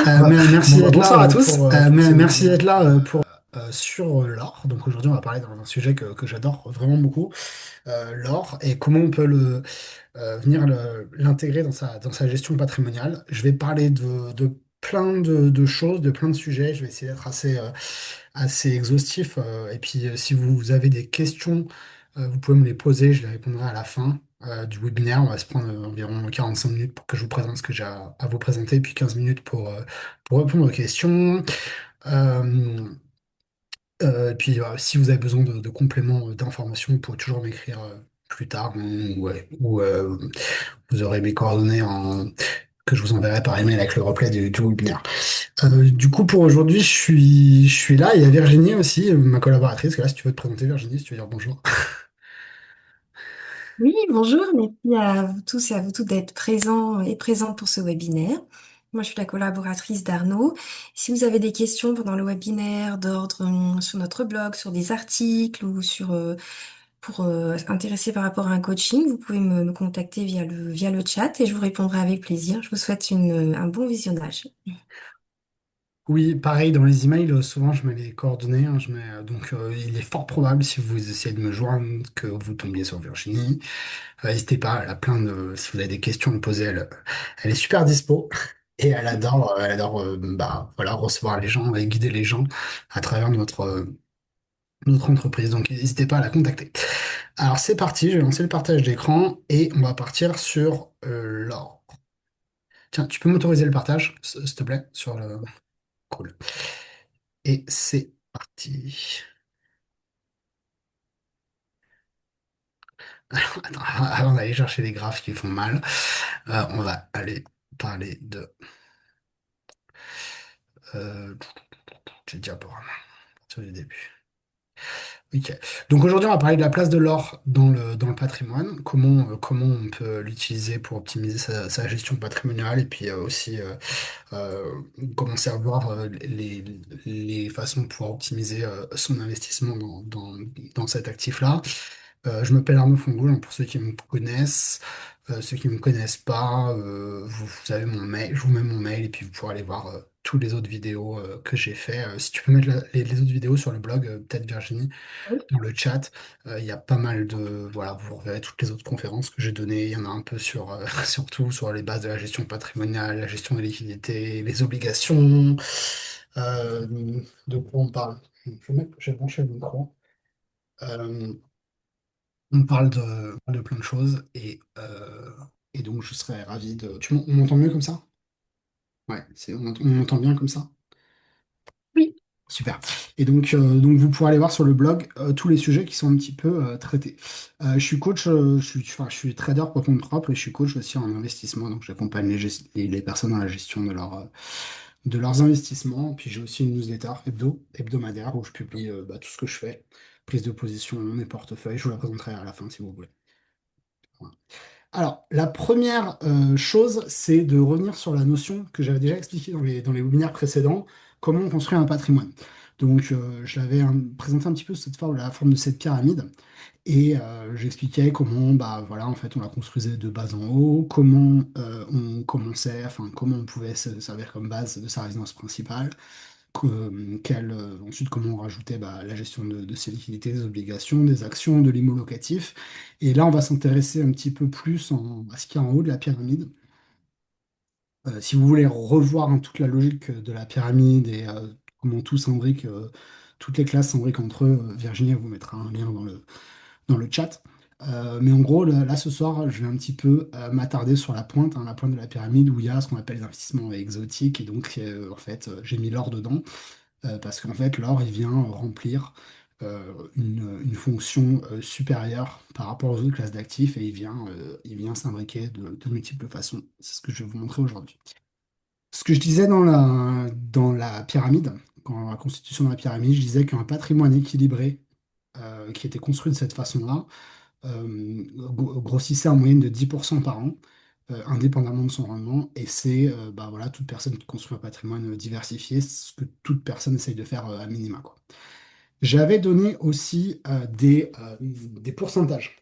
Merci Bon, bah, d'être là bonsoir à tous pour ce merci webinaire. d'être là sur l'or. Donc aujourd'hui, on va parler d'un sujet que j'adore vraiment beaucoup, l'or et comment on peut venir l'intégrer dans sa gestion patrimoniale. Je vais parler de plein de choses, de plein de sujets. Je vais essayer d'être assez exhaustif. Et puis, si vous avez des questions, vous pouvez me les poser. Je les répondrai à la fin du webinaire. On va se prendre environ 45 minutes pour que je vous présente ce que j'ai à vous présenter, puis 15 minutes pour répondre aux questions. Euh, et puis, si vous avez besoin de compléments d'informations, vous pouvez toujours m'écrire plus tard, ou vous aurez mes coordonnées que je vous enverrai par email avec le replay du webinaire. Du coup, pour aujourd'hui, je suis là. Il y a Virginie aussi, ma collaboratrice. Là, si tu veux te présenter, Virginie, si tu veux dire bonjour. Oui, bonjour, merci à vous tous et à vous toutes d'être présents et présentes pour ce webinaire. Moi, je suis la collaboratrice d'Arnaud. Si vous avez des questions pendant le webinaire d'ordre sur notre blog, sur des articles ou pour intéresser par rapport à un coaching, vous pouvez me contacter via le chat et je vous répondrai avec plaisir. Je vous souhaite un bon visionnage. Oui, pareil, dans les emails, souvent, je mets les coordonnées. Hein, il est fort probable, si vous essayez de me joindre, que vous tombiez sur Virginie. N'hésitez pas, elle a si vous avez des questions à me poser, elle est super dispo. Et elle adore bah, voilà, recevoir les gens et guider les gens à travers notre entreprise. Donc, n'hésitez pas à la contacter. Alors, c'est parti, je vais lancer le partage d'écran et on va partir sur l'or. Tiens, tu peux m'autoriser le partage, s'il te plaît, sur le... Cool. Et c'est parti. Attends, avant d'aller chercher les graphes qui font mal, on va aller parler de... Euh, j'ai déjà pour partir du début. Ok. Donc aujourd'hui, on va parler de la place de l'or dans le patrimoine, comment on peut l'utiliser pour optimiser sa gestion patrimoniale et puis aussi euh, commencer à voir les façons de pouvoir optimiser son investissement dans cet actif-là. Je m'appelle Arnaud Fongoul, hein, pour ceux qui me connaissent. Ceux qui ne me connaissent pas, vous avez mon mail, je vous mets mon mail et puis vous pourrez aller voir toutes les autres vidéos que j'ai fait. Si tu peux mettre les autres vidéos sur le blog, peut-être Virginie, dans le chat, il y a pas mal de... Voilà, vous reverrez toutes les autres conférences que j'ai données. Il y en a un peu surtout sur les bases de la gestion patrimoniale, la gestion des liquidités, les obligations. Euh, de quoi on parle? J'ai branché le micro. Euh, on parle de plein de choses et donc je serais ravi de... On m'entend mieux comme ça? Ouais, on m'entend bien comme ça? Oui. Super. Et donc vous pourrez aller voir sur le blog tous les sujets qui sont un petit peu traités. Je suis coach, je suis trader pour compte propre et je suis coach aussi en investissement. Donc j'accompagne les personnes dans la gestion de leurs investissements. Puis j'ai aussi une newsletter hebdomadaire où je publie bah, tout ce que je fais, prise de position, mes portefeuilles. Je vous la présenterai à la fin si vous voulez. Voilà. Alors, la première chose, c'est de revenir sur la notion que j'avais déjà expliquée dans les webinaires précédents, comment on construit un patrimoine. Donc, je l'avais présenté un petit peu sous la forme de cette pyramide, et j'expliquais comment, bah, voilà, en fait, on la construisait de bas en haut, comment on commençait, enfin, comment on pouvait se servir comme base de sa résidence principale, ensuite, comment on rajoutait bah, la gestion de ses liquidités, des obligations, des actions, de l'IMO locatif. Et là, on va s'intéresser un petit peu plus à ce qu'il y a en haut de la pyramide. Si vous voulez revoir hein, toute la logique de la pyramide et comment tout s'imbrique, toutes les classes s'imbriquent entre eux, Virginie elle vous mettra un lien dans le chat. Mais en gros, là, ce soir, je vais un petit peu m'attarder sur la pointe de la pyramide où il y a ce qu'on appelle les investissements exotiques. Et donc, en fait, j'ai mis l'or dedans. Parce qu'en fait, l'or, il vient remplir une fonction supérieure par rapport aux autres classes d'actifs et il vient s'imbriquer de multiples façons. C'est ce que je vais vous montrer aujourd'hui. Ce que je disais dans la pyramide, dans la constitution de la pyramide, je disais qu'un patrimoine équilibré qui était construit de cette façon-là grossissait en moyenne de 10% par an, indépendamment de son rendement. Et c'est bah, voilà, toute personne qui construit un patrimoine diversifié, ce que toute personne essaye de faire à minima, quoi. J'avais donné aussi des pourcentages.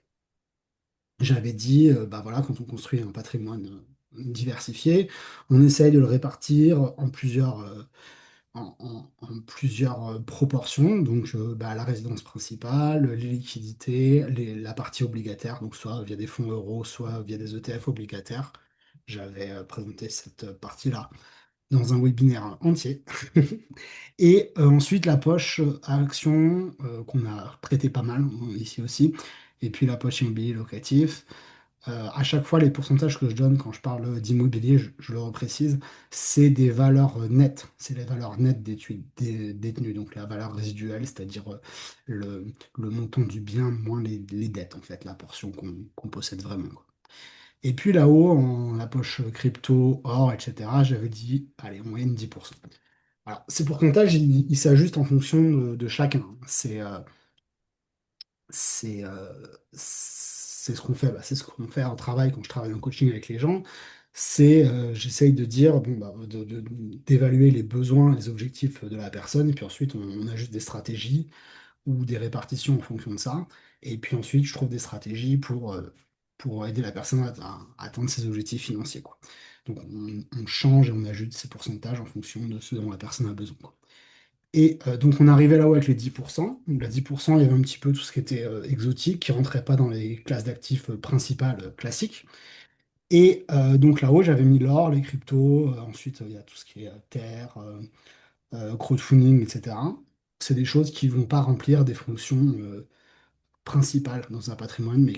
J'avais dit, bah voilà, quand on construit un patrimoine diversifié. On essaye de le répartir en plusieurs, en plusieurs proportions. Donc, la résidence principale, les liquidités, la partie obligataire, donc soit via des fonds euros, soit via des ETF obligataires. J'avais présenté cette partie-là dans un webinaire entier. Et ensuite, la poche action qu'on a traité pas mal ici aussi. Et puis la poche immobilier locatif. À chaque fois, les pourcentages que je donne quand je parle d'immobilier, je le reprécise, c'est des valeurs nettes. C'est les valeurs nettes détenues, donc la valeur résiduelle, c'est-à-dire le montant du bien moins les dettes, en fait, la portion qu'on possède vraiment, quoi. Et puis là-haut, en la poche crypto, or, etc., j'avais dit, allez, en moyenne 10%. Alors, ces pourcentages, ils s'ajustent en fonction de chacun. C'est ce qu'on fait, c'est ce qu'on fait en travail quand je travaille en coaching avec les gens. J'essaye de dire, bon, d'évaluer les besoins, les objectifs de la personne, et puis ensuite on ajuste des stratégies ou des répartitions en fonction de ça. Et puis ensuite, je trouve des stratégies pour aider la personne à atteindre ses objectifs financiers, quoi. Donc on change et on ajuste ces pourcentages en fonction de ce dont la personne a besoin, quoi. Et donc on arrivait là-haut avec les 10%. Donc là, 10%, il y avait un petit peu tout ce qui était exotique, qui rentrait pas dans les classes d'actifs principales classiques. Et donc là-haut, j'avais mis l'or, les cryptos, ensuite il y a tout ce qui est terre, crowdfunding, etc. C'est des choses qui vont pas remplir des fonctions principales dans un patrimoine, mais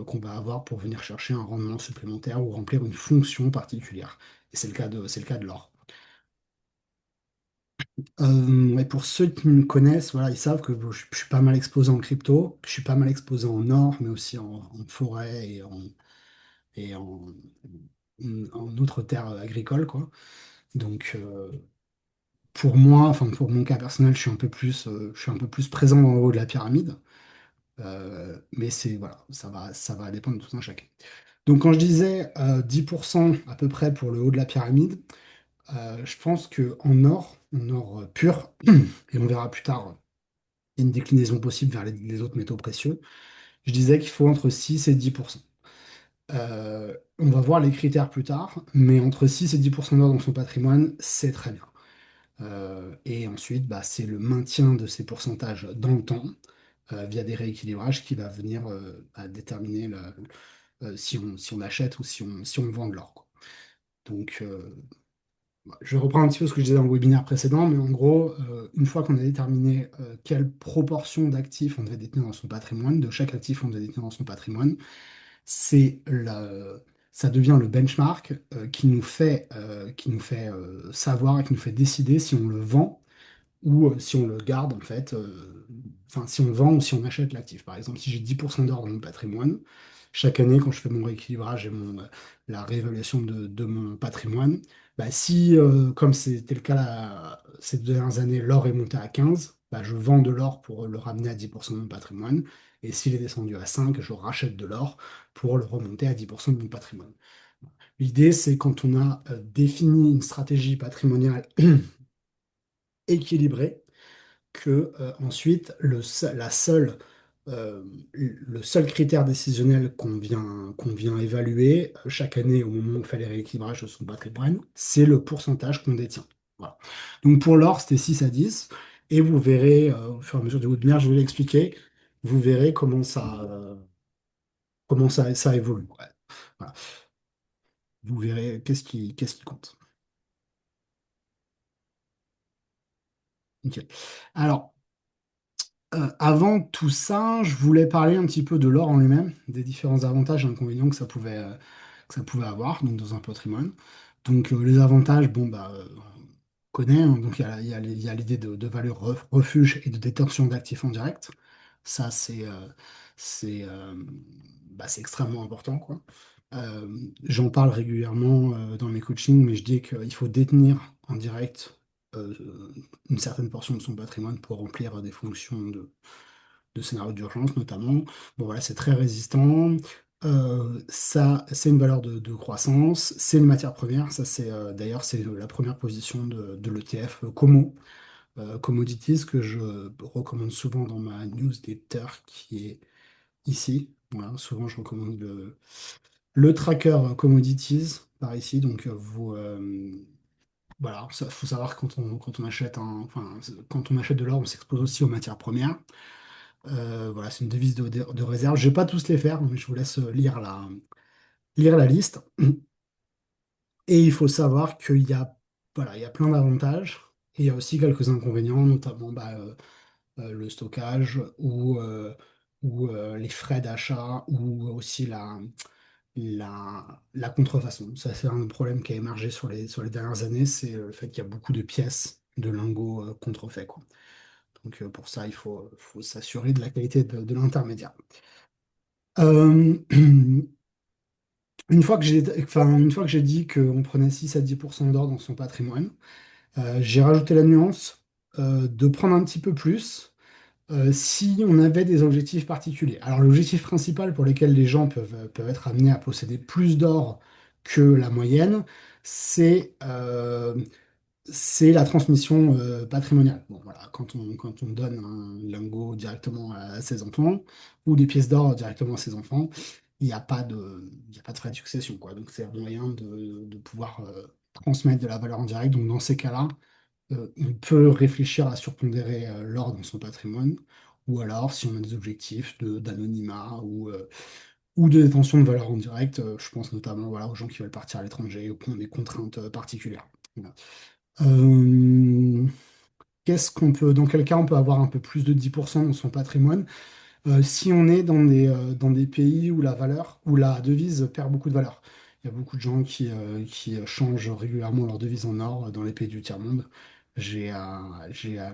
qu'on va avoir pour venir chercher un rendement supplémentaire ou remplir une fonction particulière. Et c'est le cas de l'or. Et pour ceux qui me connaissent, voilà, ils savent que bon, je suis pas mal exposé en crypto, je suis pas mal exposé en or, mais aussi en forêt et en autres terres agricoles, quoi. Donc, pour moi, enfin pour mon cas personnel, je suis un peu plus présent dans le haut de la pyramide. Mais voilà, ça va dépendre de tout un chacun. Donc, quand je disais 10% à peu près pour le haut de la pyramide, je pense que en or pur, et on verra plus tard une déclinaison possible vers les autres métaux précieux. Je disais qu'il faut entre 6 et 10%. On va voir les critères plus tard, mais entre 6 et 10% d'or dans son patrimoine, c'est très bien. Et ensuite, c'est le maintien de ces pourcentages dans le temps, via des rééquilibrages, qui va venir déterminer si on achète ou si on vend de l'or, quoi. Donc, je vais reprendre un petit peu ce que je disais dans le webinaire précédent, mais en gros, une fois qu'on a déterminé quelle proportion d'actifs on devait détenir dans son patrimoine, de chaque actif on devait détenir dans son patrimoine, c'est ça devient le benchmark qui nous fait savoir et qui nous fait décider si on le vend ou si on le garde en fait, enfin si on vend ou si on achète l'actif. Par exemple, si j'ai 10% d'or dans mon patrimoine, chaque année quand je fais mon rééquilibrage et la réévaluation de mon patrimoine, si comme c'était le cas ces 2 dernières années, l'or est monté à 15, je vends de l'or pour le ramener à 10% de mon patrimoine. Et s'il est descendu à 5, je rachète de l'or pour le remonter à 10% de mon patrimoine. L'idée, c'est quand on a défini une stratégie patrimoniale équilibrée, que ensuite le seul critère décisionnel qu'on vient évaluer chaque année au moment où on fait les rééquilibrages de son patrimoine, c'est le pourcentage qu'on détient. Voilà. Donc pour l'or, c'était 6 à 10, et vous verrez au fur et à mesure du webinaire, je vais l'expliquer, vous verrez comment ça évolue. Ouais. Voilà. Vous verrez qu'est-ce qui compte. Ok. Alors, avant tout ça, je voulais parler un petit peu de l'or en lui-même, des différents avantages et inconvénients que ça pouvait avoir donc, dans un patrimoine. Donc les avantages, bon, on connaît, hein. Donc il y a l'idée de valeur refuge et de détention d'actifs en direct. Ça, c'est euh, c'est extrêmement important, quoi. J'en parle régulièrement dans mes coachings, mais je dis qu'il faut détenir en direct euh, une certaine portion de son patrimoine pour remplir des fonctions de scénario d'urgence notamment. Bon voilà, c'est très résistant. Ça, c'est une valeur de croissance. C'est une matière première. Ça, d'ailleurs, c'est la première position de l'ETF Como, Commodities, que je recommande souvent dans ma newsletter qui est ici. Voilà, souvent, je recommande le tracker commodities par ici. Donc, voilà, il faut savoir que quand on achète quand on achète de l'or, on s'expose aussi aux matières premières. Voilà, c'est une devise de réserve. Je vais pas tous les faire, mais je vous laisse lire la liste. Et il faut savoir voilà, il y a plein d'avantages et il y a aussi quelques inconvénients, notamment le stockage ou les frais d'achat ou aussi la contrefaçon. Ça, c'est un problème qui a émergé sur les dernières années, c'est le fait qu'il y a beaucoup de pièces, de lingots contrefaits, quoi. Donc pour ça, faut s'assurer de la qualité de l'intermédiaire. Euh, une fois que j'ai dit qu'on prenait 6 à 10% d'or dans son patrimoine, j'ai rajouté la nuance de prendre un petit peu plus si on avait des objectifs particuliers. Alors l'objectif principal pour lequel les gens peuvent être amenés à posséder plus d'or que la moyenne, c'est c'est la transmission patrimoniale. Bon, voilà, quand on donne un lingot directement à ses enfants ou des pièces d'or directement à ses enfants, il y a pas de frais de succession, quoi. Donc c'est un moyen de pouvoir transmettre de la valeur en direct. Donc dans ces cas-là, on peut réfléchir à surpondérer l'or dans son patrimoine, ou alors si on a des objectifs d'anonymat ou de détention de valeur en direct, je pense notamment voilà, aux gens qui veulent partir à l'étranger ou qui ont des contraintes particulières. Voilà. Euh, dans quel cas on peut avoir un peu plus de 10% dans son patrimoine? Si on est dans des pays où où la devise perd beaucoup de valeur. Il y a beaucoup de gens qui changent régulièrement leur devise en or dans les pays du tiers-monde. J'ai euh, j'ai euh,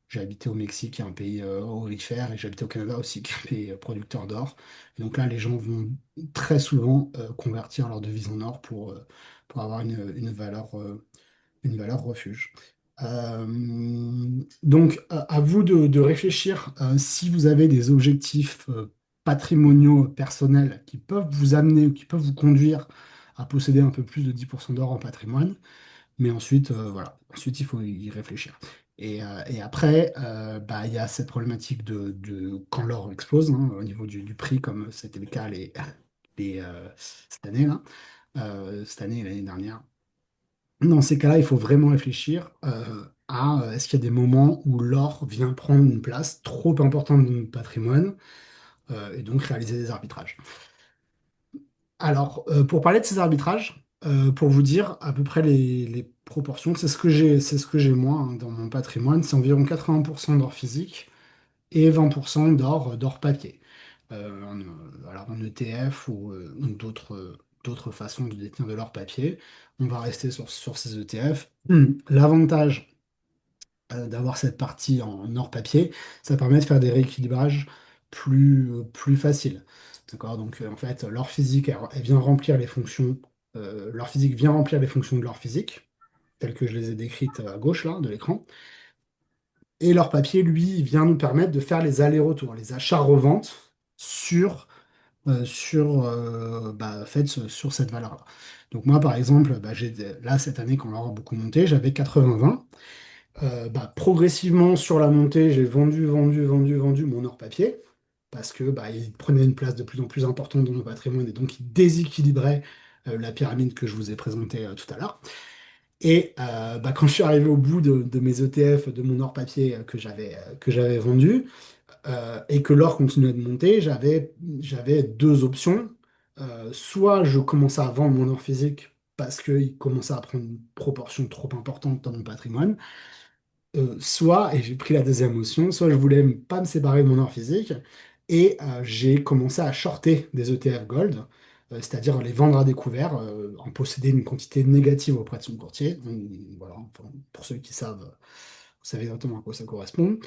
j'ai habité au Mexique, qui est un pays aurifère, et j'ai habité au Canada aussi, qui est un pays producteur d'or. Et donc là, les gens vont très souvent convertir leur devise en or pour avoir une valeur refuge. Euh, donc, à vous de réfléchir si vous avez des objectifs patrimoniaux personnels qui peuvent vous amener ou qui peuvent vous conduire à posséder un peu plus de 10% d'or en patrimoine. Mais ensuite, voilà, ensuite, il faut y réfléchir. Et après, il y a cette problématique de quand l'or explose au niveau du prix, comme c'était le cas cette année-là, cette année et l'année dernière. Dans ces cas-là, il faut vraiment réfléchir à est-ce qu'il y a des moments où l'or vient prendre une place trop importante dans notre patrimoine et donc réaliser des arbitrages. Alors, pour parler de ces arbitrages, pour vous dire à peu près les proportions, c'est ce que j'ai moi dans mon patrimoine, c'est environ 80% d'or physique et 20% d'or papier. Alors en ETF ou d'autres façons de détenir de l'or papier, on va rester sur ces ETF. L'avantage d'avoir cette partie en or papier, ça permet de faire des rééquilibrages plus faciles. D'accord? Donc en fait, l'or physique, elle vient remplir les fonctions, l'or physique vient remplir les fonctions de l'or physique, telles que je les ai décrites à gauche là, de l'écran. Et l'or papier, lui, vient nous permettre de faire les allers-retours, les achats-reventes en fait, sur cette valeur-là. Donc moi, par exemple, là, cette année, quand l'or a beaucoup monté, j'avais 80-20. Progressivement sur la montée, j'ai vendu mon or papier parce que il prenait une place de plus en plus importante dans mon patrimoine et donc il déséquilibrait la pyramide que je vous ai présentée tout à l'heure. Et quand je suis arrivé au bout de mes ETF, de mon or papier que j'avais vendu et que l'or continuait de monter, j'avais deux options. Soit je commençais à vendre mon or physique parce qu'il commençait à prendre une proportion trop importante dans mon patrimoine, soit, et j'ai pris la deuxième option, soit je voulais pas me séparer de mon or physique et j'ai commencé à shorter des ETF Gold, c'est-à-dire les vendre à découvert, en posséder une quantité négative auprès de son courtier. Voilà, enfin, pour ceux qui savent, vous savez exactement à quoi ça correspond.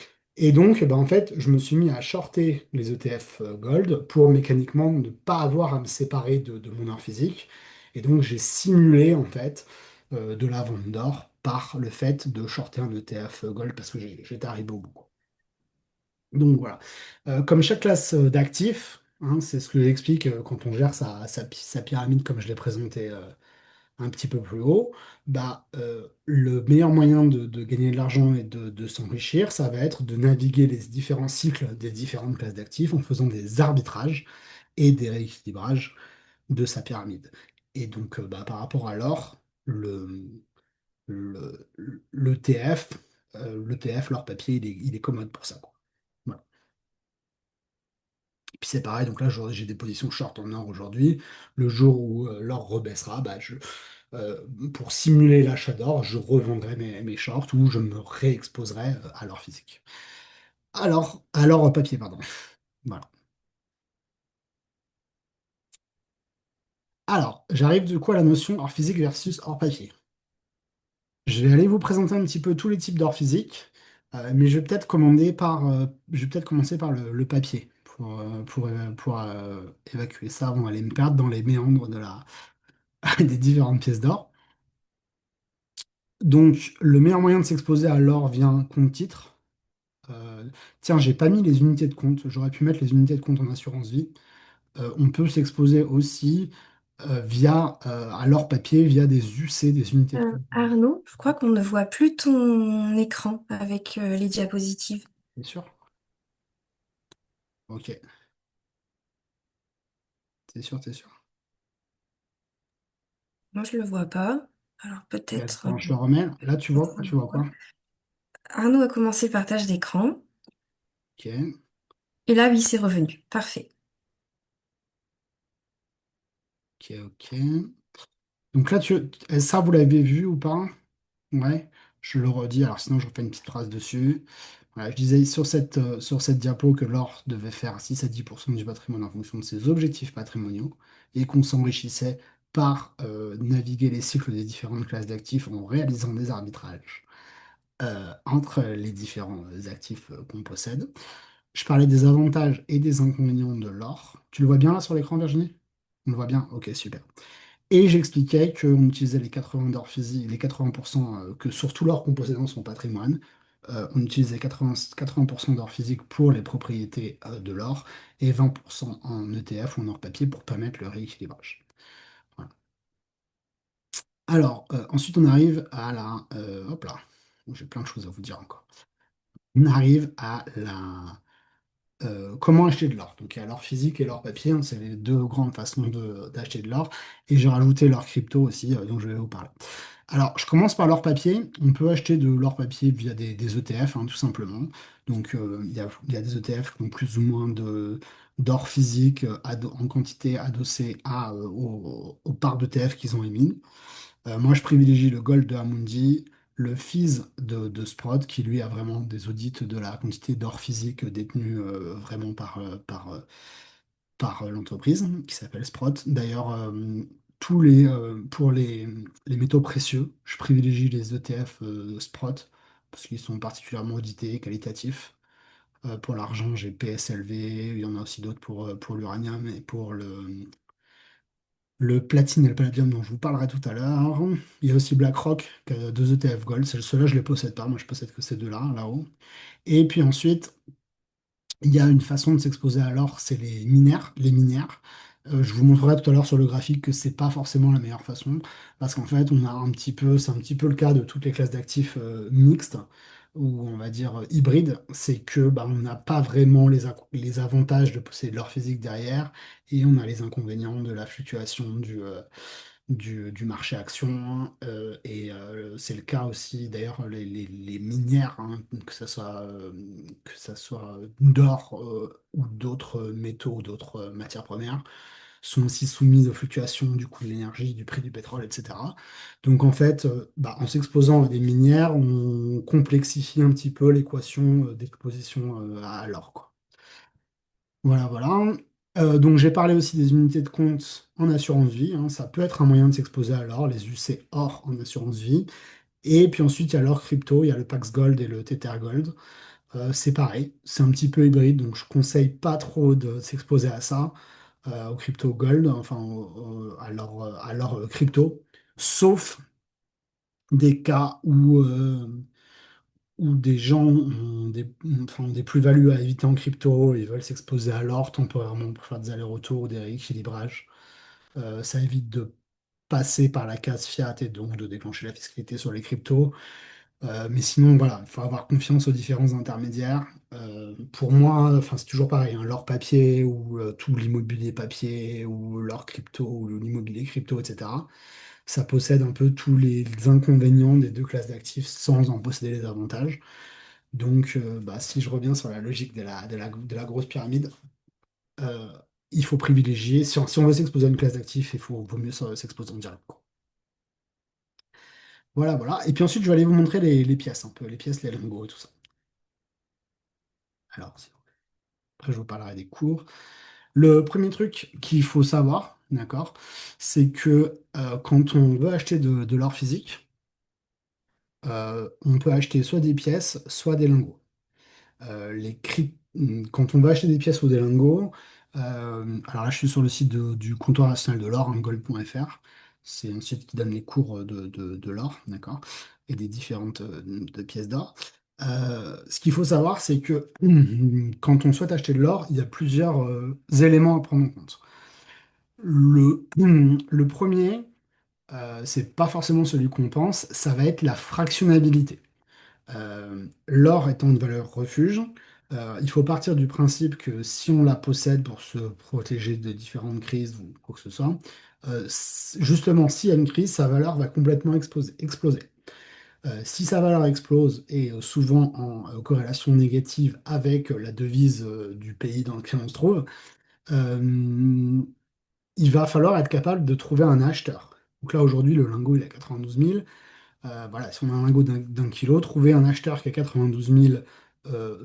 Et donc, en fait, je me suis mis à shorter les ETF Gold pour mécaniquement ne pas avoir à me séparer de mon or physique. Et donc, j'ai simulé, en fait, de la vente d'or par le fait de shorter un ETF Gold parce que j'étais arrivé au bout, quoi. Donc voilà. Comme chaque classe d'actifs, c'est ce que j'explique quand on gère sa pyramide comme je l'ai présenté un petit peu plus haut, le meilleur moyen de gagner de l'argent et de s'enrichir, ça va être de naviguer les différents cycles des différentes classes d'actifs en faisant des arbitrages et des rééquilibrages de sa pyramide. Et donc, bah, par rapport à l'or, le, l'ETF, l'ETF, l'or papier, il est commode pour ça, quoi. Voilà. Et puis c'est pareil, donc là j'ai des positions short en or aujourd'hui. Le jour où l'or rebaissera, bah, euh, pour simuler l'achat d'or, je revendrai mes shorts ou je me réexposerai à l'or physique. À l'or papier, pardon. Voilà. Alors, j'arrive du coup à la notion or physique versus or papier. Je vais aller vous présenter un petit peu tous les types d'or physique, mais je vais peut-être commencer par le papier pour évacuer ça avant d'aller me perdre dans les méandres des différentes pièces d'or. Donc, le meilleur moyen de s'exposer à l'or via compte-titre. Euh, Tiens, j'ai pas mis les unités de compte. J'aurais pu mettre les unités de compte en assurance vie. On peut s'exposer aussi à l'or papier via des UC, des unités de compte. Arnaud, je crois qu'on ne voit plus ton écran avec les diapositives. Bien sûr. Ok, c'est sûr, c'est sûr. Moi, je le vois pas. Alors Et peut-être. attends, je le remets. Là, tu vois quoi? Arnaud a commencé le partage d'écran. Ok, Et là, oui, c'est revenu. Parfait. ok, ok. Donc là, ça, vous l'avez vu ou pas? Ouais, je le redis. Alors sinon, je refais une petite phrase dessus. Voilà, je disais sur cette diapo que l'or devait faire 6 à 10% du patrimoine en fonction de ses objectifs patrimoniaux et qu'on s'enrichissait par naviguer les cycles des différentes classes d'actifs en réalisant des arbitrages entre les différents actifs qu'on possède. Je parlais des avantages et des inconvénients de l'or. Tu le vois bien là sur l'écran, Virginie? On le voit bien? Ok, super. Et j'expliquais qu'on utilisait les 80 d'or physique, les 80% que sur tout l'or qu'on possédait dans son patrimoine, on utilisait 80% d'or physique pour les propriétés de l'or et 20% en ETF ou en or papier pour permettre le rééquilibrage. Voilà. Alors, ensuite, on arrive à hop là, j'ai plein de choses à vous dire encore. On arrive à comment acheter de l'or. Donc, il y a l'or physique et l'or papier, hein, c'est les deux grandes façons d'acheter de l'or. Et j'ai rajouté l'or crypto aussi, dont je vais vous parler. Alors, je commence par l'or papier. On peut acheter de l'or papier via des ETF, hein, tout simplement. Donc, il y a des ETF qui ont plus ou moins d'or physique en quantité adossée aux parts d'ETF qu'ils ont émis. Moi, je privilégie le Gold de Amundi, le FIS de Sprott, qui lui a vraiment des audits de la quantité d'or physique détenue vraiment par l'entreprise qui s'appelle Sprott. D'ailleurs, pour les métaux précieux, je privilégie les ETF Sprott parce qu'ils sont particulièrement audités, qualitatifs. Pour l'argent, j'ai PSLV, il y en a aussi d'autres pour l'uranium et pour le platine et le palladium dont je vous parlerai tout à l'heure. Il y a aussi BlackRock qui a deux ETF Gold. Ceux-là, je ne les possède pas. Moi, je possède que ces deux-là, là-haut. Et puis ensuite, il y a une façon de s'exposer à l'or, c'est les minières, les minières. Je vous montrerai tout à l'heure sur le graphique que c'est pas forcément la meilleure façon, parce qu'en fait, c'est un petit peu le cas de toutes les classes d'actifs mixtes, ou on va dire hybrides, c'est que bah, on n'a pas vraiment les avantages de posséder de l'or physique derrière, et on a les inconvénients de la fluctuation du marché action. Et c'est le cas aussi, d'ailleurs, les minières, hein, que ça soit d'or ou d'autres métaux ou d'autres matières premières, sont aussi soumises aux fluctuations du coût de l'énergie, du prix du pétrole, etc. Donc en fait, bah, en s'exposant à des minières, on complexifie un petit peu l'équation d'exposition à l'or, quoi. Voilà, voilà. Donc j'ai parlé aussi des unités de compte en assurance vie, hein. Ça peut être un moyen de s'exposer à l'or, les UC or en assurance vie. Et puis ensuite, il y a l'or crypto, il y a le Pax Gold et le Tether Gold. C'est pareil, c'est un petit peu hybride, donc je conseille pas trop de s'exposer à ça, au crypto gold, enfin à l'or crypto, sauf des cas où des gens ont des plus-values à éviter en crypto, ils veulent s'exposer à l'or temporairement pour faire des allers-retours ou des rééquilibrages. Ça évite de passer par la case fiat et donc de déclencher la fiscalité sur les cryptos. Mais sinon, voilà, il faut avoir confiance aux différents intermédiaires. Pour moi, enfin, c'est toujours pareil, hein, l'or papier ou tout l'immobilier papier ou l'or crypto ou l'immobilier crypto, etc. Ça possède un peu tous les inconvénients des deux classes d'actifs sans en posséder les avantages. Donc, bah, si je reviens sur la logique de la grosse pyramide, euh, il faut privilégier, si on veut s'exposer à une classe d'actifs, vaut mieux s'exposer en direct, quoi. Voilà, voilà. Et puis ensuite, je vais aller vous montrer les pièces, un peu, les pièces, les lingots et tout ça. Alors, après, je vous parlerai des cours. Le premier truc qu'il faut savoir, d'accord, c'est que quand on veut acheter de l'or physique, on peut acheter soit des pièces, soit des lingots. Quand on va acheter des pièces ou des lingots, alors là je suis sur le site du comptoir national de l'or, hein, gold.fr. C'est un site qui donne les cours de l'or, d'accord, et des différentes de pièces d'or. Ce qu'il faut savoir, c'est que quand on souhaite acheter de l'or, il y a plusieurs éléments à prendre en compte. Le premier, c'est pas forcément celui qu'on pense, ça va être la fractionnabilité. L'or étant une valeur refuge, il faut partir du principe que si on la possède pour se protéger de différentes crises ou quoi que ce soit, justement, s'il y a une crise, sa valeur va complètement exploser. Si sa valeur explose, et souvent en corrélation négative avec la devise du pays dans lequel on se trouve, euh, il va falloir être capable de trouver un acheteur. Donc là, aujourd'hui, le lingot, il est à 92 000. Voilà, si on a un lingot d'un kilo, trouver un acheteur qui a 92 000,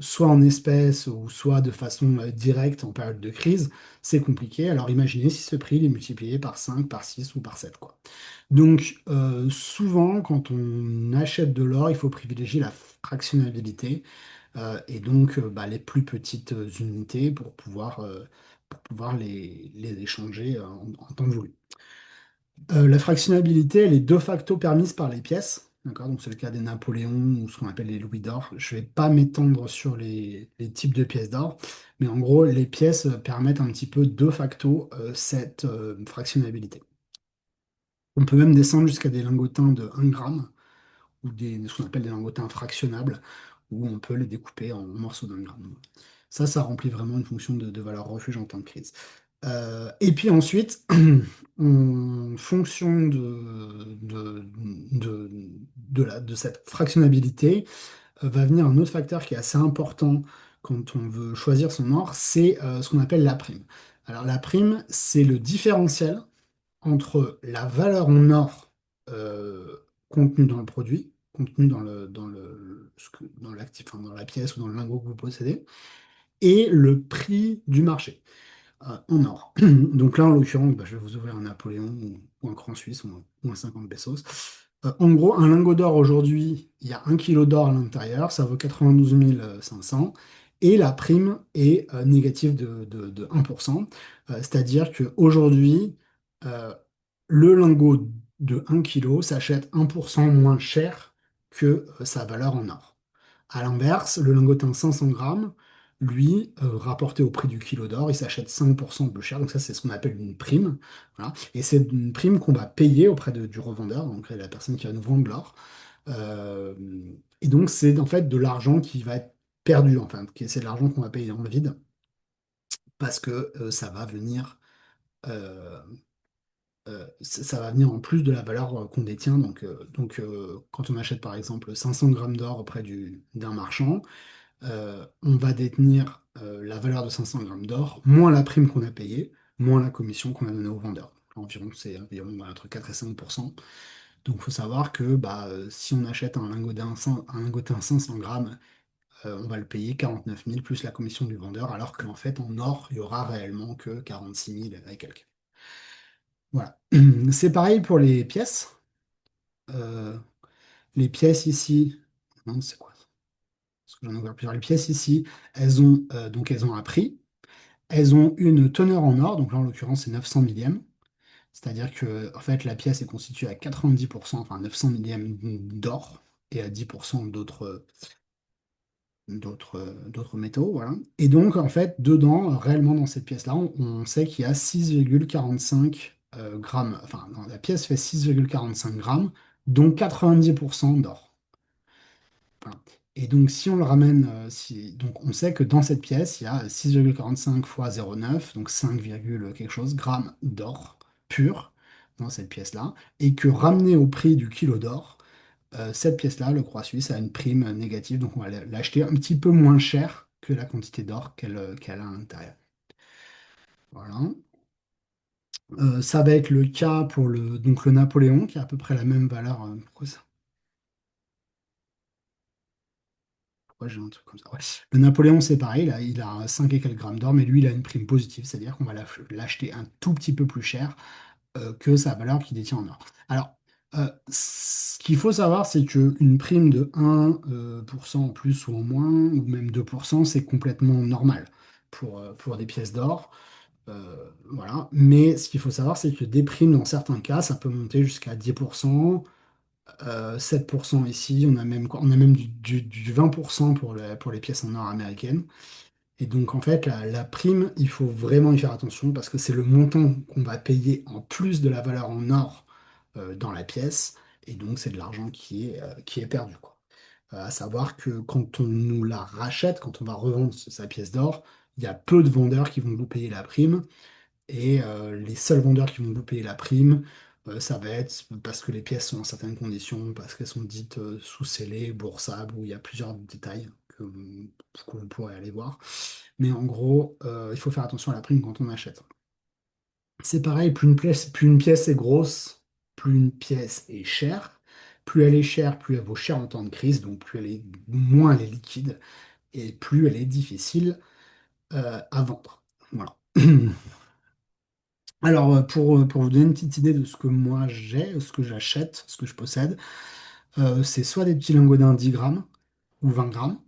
soit en espèces ou soit de façon directe en période de crise, c'est compliqué. Alors imaginez si ce prix il est multiplié par 5, par 6 ou par 7, quoi. Donc souvent, quand on achète de l'or, il faut privilégier la fractionnabilité et donc bah, les plus petites unités pour pouvoir les échanger en temps voulu. La fractionnabilité, elle est de facto permise par les pièces. D'accord? Donc, c'est le cas des Napoléons ou ce qu'on appelle les louis d'or. Je ne vais pas m'étendre sur les types de pièces d'or, mais en gros, les pièces permettent un petit peu de facto cette fractionnabilité. On peut même descendre jusqu'à des lingotins de 1 gramme ou ce qu'on appelle des lingotins fractionnables, où on peut les découper en morceaux d'1 gramme. Ça remplit vraiment une fonction de valeur refuge en temps de crise. Et puis ensuite, en fonction de cette fractionnabilité, va venir un autre facteur qui est assez important quand on veut choisir son or, c'est ce qu'on appelle la prime. Alors la prime, c'est le différentiel entre la valeur en or contenue dans le produit, contenue dans l'actif, enfin, dans la pièce ou dans le lingot que vous possédez, et le prix du marché en or. Donc là, en l'occurrence, bah, je vais vous ouvrir un Napoléon ou un franc suisse ou un 50 pesos. En gros, un lingot d'or aujourd'hui, il y a 1 kilo d'or à l'intérieur, ça vaut 92 500, et la prime est négative de 1%. C'est-à-dire qu'aujourd'hui, euh, le lingot de 1 kilo s'achète 1% moins cher que sa valeur en or. À l'inverse, le lingotin 500 grammes, lui, rapporté au prix du kilo d'or, il s'achète 5% plus cher. Donc ça, c'est ce qu'on appelle une prime. Voilà. Et c'est une prime qu'on va payer auprès du revendeur, donc la personne qui va nous vendre l'or. Euh, et donc c'est en fait de l'argent qui va être perdu, enfin, c'est de l'argent qu'on va payer dans le vide, parce que ça va venir. euh, ça va venir en plus de la valeur qu'on détient. Donc, quand on achète par exemple 500 grammes d'or auprès d'un marchand, on va détenir la valeur de 500 grammes d'or, moins la prime qu'on a payée, moins la commission qu'on a donnée au vendeur. C'est environ entre 4 et 5%. Donc il faut savoir que bah, si on achète un lingotin 500 grammes, on va le payer 49 000 plus la commission du vendeur, alors qu'en fait en or, il y aura réellement que 46 000 et quelques. Voilà. C'est pareil pour les pièces. Euh, les pièces ici, non, c'est quoi ça? Parce que j'en ai ouvert plusieurs. Les pièces ici, elles ont un prix. Elles ont une teneur en or, donc là en l'occurrence c'est 900 millièmes, c'est-à-dire que en fait la pièce est constituée à 90%, enfin 900 millièmes d'or et à 10% d'autres métaux, voilà. Et donc en fait dedans, réellement dans cette pièce-là, on sait qu'il y a 6,45 grammes, enfin non, la pièce fait 6,45 grammes, dont 90% d'or. Et donc, si on le ramène, donc on sait que dans cette pièce, il y a 6,45 fois 0,9, donc 5, quelque chose grammes d'or pur dans cette pièce-là, et que ramené au prix du kilo d'or, cette pièce-là, le croix suisse, a une prime négative, donc on va l'acheter un petit peu moins cher que la quantité d'or qu'elle a à l'intérieur. Voilà. Ça va être le cas pour donc le Napoléon, qui a à peu près la même valeur. Pourquoi j'ai un truc comme ça? Ouais. Le Napoléon, c'est pareil, là, il a 5 et quelques grammes d'or, mais lui, il a une prime positive, c'est-à-dire qu'on va l'acheter un tout petit peu plus cher que sa valeur qu'il détient en or. Alors, ce qu'il faut savoir, c'est qu'une prime de 1% en plus ou en moins, ou même 2%, c'est complètement normal pour des pièces d'or. Voilà. Mais ce qu'il faut savoir, c'est que des primes, dans certains cas, ça peut monter jusqu'à 10%, 7% ici, on a même du 20% pour les pièces en or américaines. Et donc, en fait, la prime, il faut vraiment y faire attention parce que c'est le montant qu'on va payer en plus de la valeur en or dans la pièce. Et donc, c'est de l'argent qui est perdu, quoi. À savoir que quand on nous la rachète, quand on va revendre sa pièce d'or, il y a peu de vendeurs qui vont nous payer la prime. Et les seuls vendeurs qui vont vous payer la prime, ça va être parce que les pièces sont en certaines conditions, parce qu'elles sont dites sous-scellées, boursables, où il y a plusieurs détails que vous pourrez aller voir. Mais en gros, il faut faire attention à la prime quand on achète. C'est pareil, plus une pièce est grosse, plus une pièce est chère. Plus elle est chère, plus elle vaut cher en temps de crise, donc moins elle est liquide, et plus elle est difficile à vendre. Voilà. Alors, pour vous donner une petite idée de ce que moi j'ai, ce que j'achète, ce que je possède, c'est soit des petits lingots d'un 10 grammes ou 20 grammes.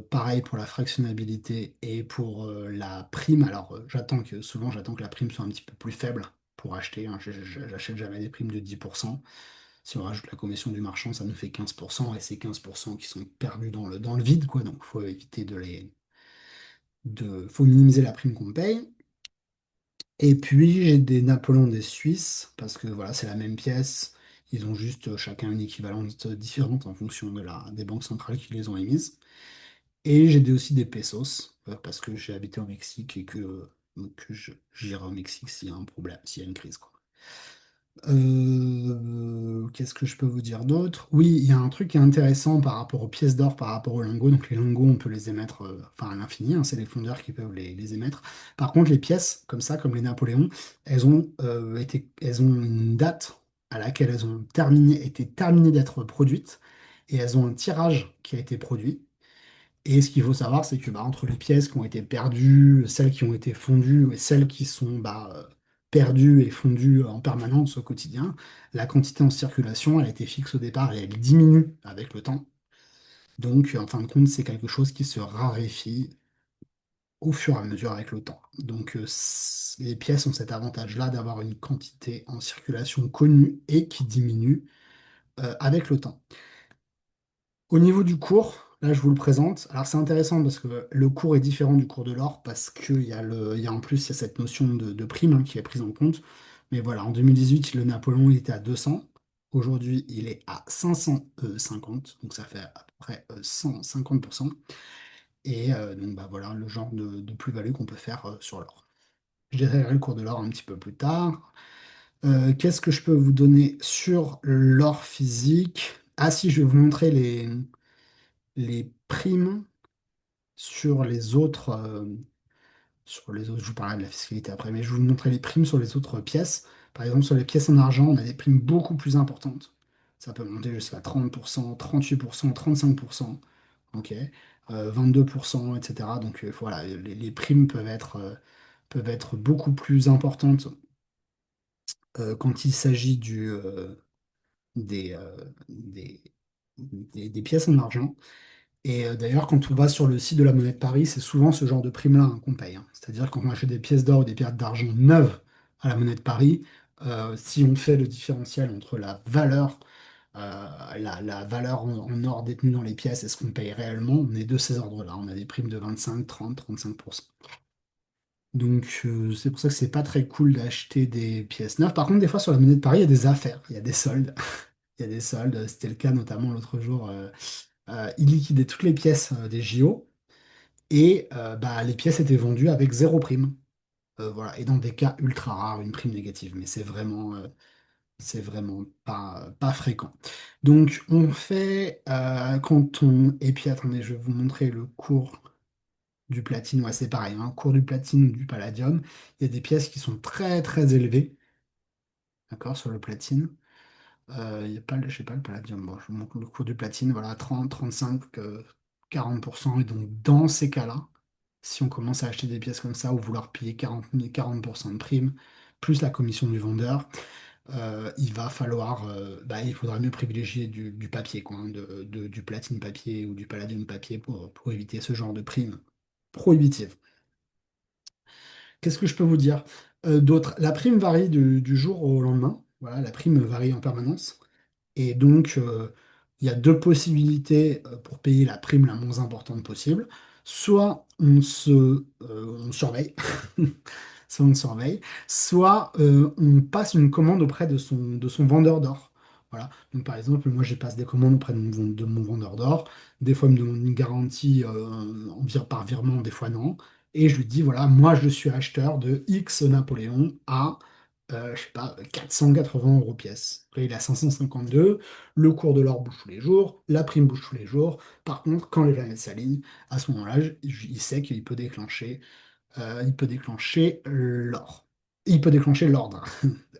Pareil pour la fractionnabilité et pour la prime. Alors, souvent, j'attends que la prime soit un petit peu plus faible pour acheter, hein. J'achète jamais des primes de 10%. Si on rajoute la commission du marchand, ça nous fait 15%, et c'est 15% qui sont perdus dans le vide, quoi. Donc, faut éviter faut minimiser la prime qu'on paye. Et puis j'ai des Napoléons des Suisses, parce que voilà, c'est la même pièce. Ils ont juste chacun une équivalence différente en fonction des banques centrales qui les ont émises. Et aussi des pesos, parce que j'ai habité au Mexique et que j'irai au Mexique s'il y a un problème, s'il y a une crise, quoi. Qu'est-ce que je peux vous dire d'autre? Oui, il y a un truc qui est intéressant par rapport aux pièces d'or, par rapport aux lingots. Donc les lingots, on peut les émettre enfin, à l'infini, hein, c'est les fondeurs qui peuvent les émettre. Par contre, les pièces, comme ça, comme les Napoléons, elles ont une date à laquelle elles ont été terminées d'être produites, et elles ont un tirage qui a été produit. Et ce qu'il faut savoir, c'est que entre les pièces qui ont été perdues, celles qui ont été fondues et celles qui sont perdues et fondues en permanence au quotidien, la quantité en circulation, elle a été fixe au départ et elle diminue avec le temps. Donc, en fin de compte, c'est quelque chose qui se raréfie au fur et à mesure avec le temps. Donc, les pièces ont cet avantage-là d'avoir une quantité en circulation connue et qui diminue avec le temps. Au niveau du cours, là je vous le présente. Alors c'est intéressant parce que le cours est différent du cours de l'or parce qu'il y a en plus il y a cette notion de prime, hein, qui est prise en compte. Mais voilà, en 2018, le Napoléon il était à 200. Aujourd'hui, il est à 550, donc ça fait à peu près 150%. Et donc voilà le genre de plus-value qu'on peut faire sur l'or. Je détaillerai le cours de l'or un petit peu plus tard. Qu'est-ce que je peux vous donner sur l'or physique? Ah si, je vais vous montrer les primes sur les autres, je vous parlerai de la fiscalité après, mais je vais vous montrer les primes sur les autres pièces. Par exemple, sur les pièces en argent, on a des primes beaucoup plus importantes. Ça peut monter jusqu'à 30%, 38%, 35%, ok, 22%, etc. Donc voilà, les primes peuvent être beaucoup plus importantes quand il s'agit des, des pièces en argent. Et d'ailleurs, quand on va sur le site de la Monnaie de Paris, c'est souvent ce genre de prime-là, hein, qu'on paye, hein. C'est-à-dire quand on achète des pièces d'or ou des pièces d'argent neuves à la Monnaie de Paris, si on fait le différentiel entre la valeur, la valeur en or détenue dans les pièces et ce qu'on paye réellement, on est de ces ordres-là. On a des primes de 25, 30, 35%. Donc c'est pour ça que c'est pas très cool d'acheter des pièces neuves. Par contre, des fois sur la Monnaie de Paris, il y a des affaires, il y a des soldes. Il y a des soldes. C'était le cas notamment l'autre jour. Ils liquidaient toutes les pièces des JO et bah, les pièces étaient vendues avec zéro prime. Voilà. Et dans des cas ultra rares, une prime négative. Mais c'est vraiment pas fréquent. Donc on fait quand on... Et puis attendez, je vais vous montrer le cours du platine. Ouais, c'est pareil, hein, cours du platine ou du palladium. Il y a des pièces qui sont très très élevées, d'accord, sur le platine. Il y a pas, je sais pas, le palladium. Bon, je vous montre le cours du platine, voilà, 30, 35, 40%. Et donc dans ces cas-là, si on commence à acheter des pièces comme ça ou vouloir payer 40% de prime, plus la commission du vendeur, il va falloir, bah, il faudra mieux privilégier du papier, quoi, hein, du platine papier ou du palladium papier pour éviter ce genre de prime prohibitive. Qu'est-ce que je peux vous dire d'autre? La prime varie du jour au lendemain. Voilà, la prime varie en permanence. Et donc, il y a deux possibilités pour payer la prime la moins importante possible. Soit on surveille, soit on surveille, soit on passe une commande auprès de son vendeur d'or. Voilà. Donc, par exemple, moi, je passe des commandes auprès de mon vendeur d'or. Des fois, il me demande une garantie par virement, des fois non. Et je lui dis, voilà, moi, je suis acheteur de X Napoléon à je sais pas, 480 euros pièce. Après, il est à 552, le cours de l'or bouge tous les jours, la prime bouge tous les jours. Par contre, quand les planètes s'alignent, à ce moment-là, il sait qu'il peut déclencher l'or. Il peut déclencher l'ordre.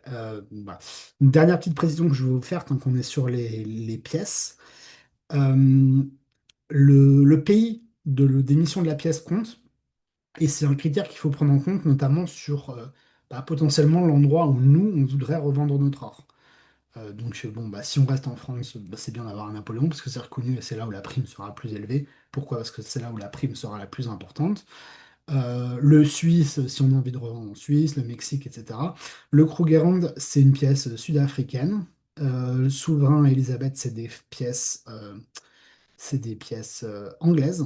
Voilà. Une dernière petite précision que je vais vous faire tant qu'on est sur les pièces. Euh, le pays d'émission de la pièce compte, et c'est un critère qu'il faut prendre en compte, notamment sur bah, potentiellement l'endroit où nous, on voudrait revendre notre or. Donc, bon, bah, si on reste en France, bah, c'est bien d'avoir un Napoléon, parce que c'est reconnu et c'est là où la prime sera plus élevée. Pourquoi? Parce que c'est là où la prime sera la plus importante. Le Suisse, si on a envie de revendre en Suisse, le Mexique, etc. Le Krugerrand, c'est une pièce sud-africaine. Le Souverain Elisabeth, c'est des pièces anglaises.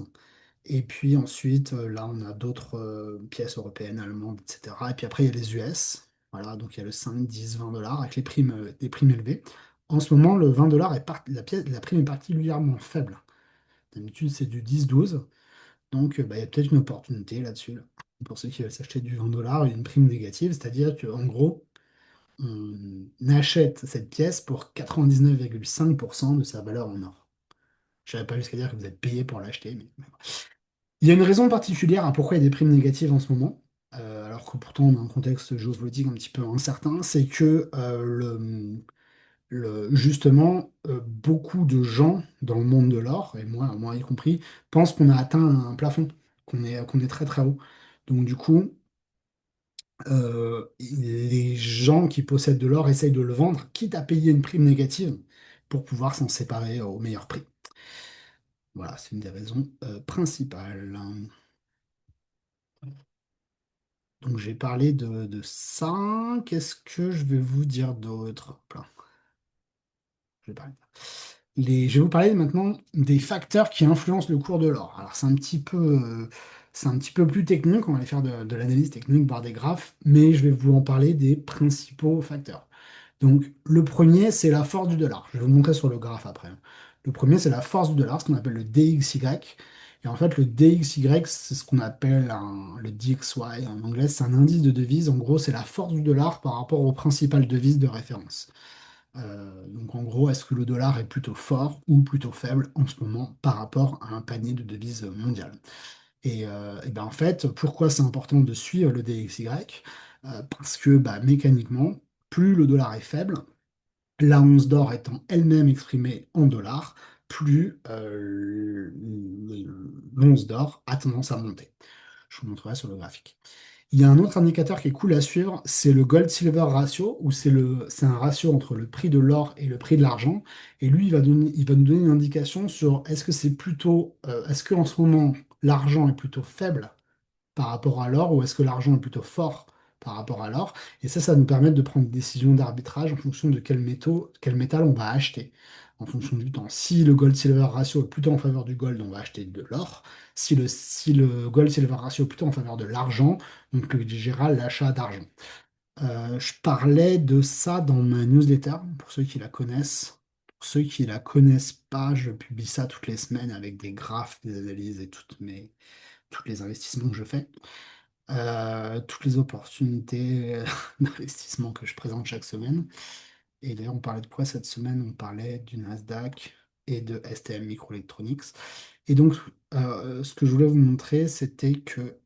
Et puis ensuite, là, on a d'autres pièces européennes, allemandes, etc. Et puis après, il y a les US. Voilà, donc il y a le 5, 10, 20 dollars avec les primes élevées. En ce moment, le 20 dollars la prime est particulièrement faible. D'habitude, c'est du 10, 12. Donc, bah, il y a peut-être une opportunité là-dessus, là, pour ceux qui veulent s'acheter du 20 dollars, une prime négative. C'est-à-dire qu'en gros, on achète cette pièce pour 99,5% de sa valeur en or. Je n'irai pas jusqu'à dire que vous êtes payé pour l'acheter, mais il y a une raison particulière à pourquoi il y a des primes négatives en ce moment, alors que pourtant on a un contexte géopolitique un petit peu incertain, c'est que justement, beaucoup de gens dans le monde de l'or, et moi y compris, pensent qu'on a atteint un plafond, qu'on est très très haut. Donc du coup, les gens qui possèdent de l'or essayent de le vendre, quitte à payer une prime négative pour pouvoir s'en séparer au meilleur prix. Voilà, c'est une des raisons principales. Donc j'ai parlé de ça. Qu'est-ce que je vais vous dire d'autre? Hop là, je vais parler. Je vais vous parler maintenant des facteurs qui influencent le cours de l'or. Alors c'est un petit peu plus technique, on va aller faire de l'analyse technique, voire des graphes, mais je vais vous en parler des principaux facteurs. Donc le premier, c'est la force du dollar. Je vais vous montrer sur le graphe après. Le premier, c'est la force du dollar, ce qu'on appelle le DXY. Et en fait, le DXY, c'est ce qu'on appelle le DXY en anglais, c'est un indice de devise. En gros, c'est la force du dollar par rapport aux principales devises de référence. Donc en gros, est-ce que le dollar est plutôt fort ou plutôt faible en ce moment par rapport à un panier de devises mondiales? Et ben en fait, pourquoi c'est important de suivre le DXY? Parce que bah, mécaniquement, plus le dollar est faible, la once d'or étant elle-même exprimée en dollars, plus l'once d'or a tendance à monter. Je vous montrerai sur le graphique. Il y a un autre indicateur qui est cool à suivre, c'est le gold-silver ratio, où c'est un ratio entre le prix de l'or et le prix de l'argent. Et lui, il va nous donner une indication sur est-ce que en ce moment, l'argent est plutôt faible par rapport à l'or ou est-ce que l'argent est plutôt fort par rapport à l'or? Et ça va nous permettre de prendre une décision d'arbitrage en fonction de quel métal on va acheter, en fonction du temps. Si le gold-silver ratio est plutôt en faveur du gold, on va acheter de l'or. Si le gold-silver ratio est plutôt en faveur de l'argent, on privilégiera l'achat d'argent. Je parlais de ça dans ma newsletter, pour ceux qui la connaissent. Pour ceux qui la connaissent pas, je publie ça toutes les semaines avec des graphes, des analyses et tous les investissements que je fais. Toutes les opportunités d'investissement que je présente chaque semaine. Et d'ailleurs, on parlait de quoi cette semaine? On parlait du Nasdaq et de STM Microelectronics. Et donc, ce que je voulais vous montrer, c'était que...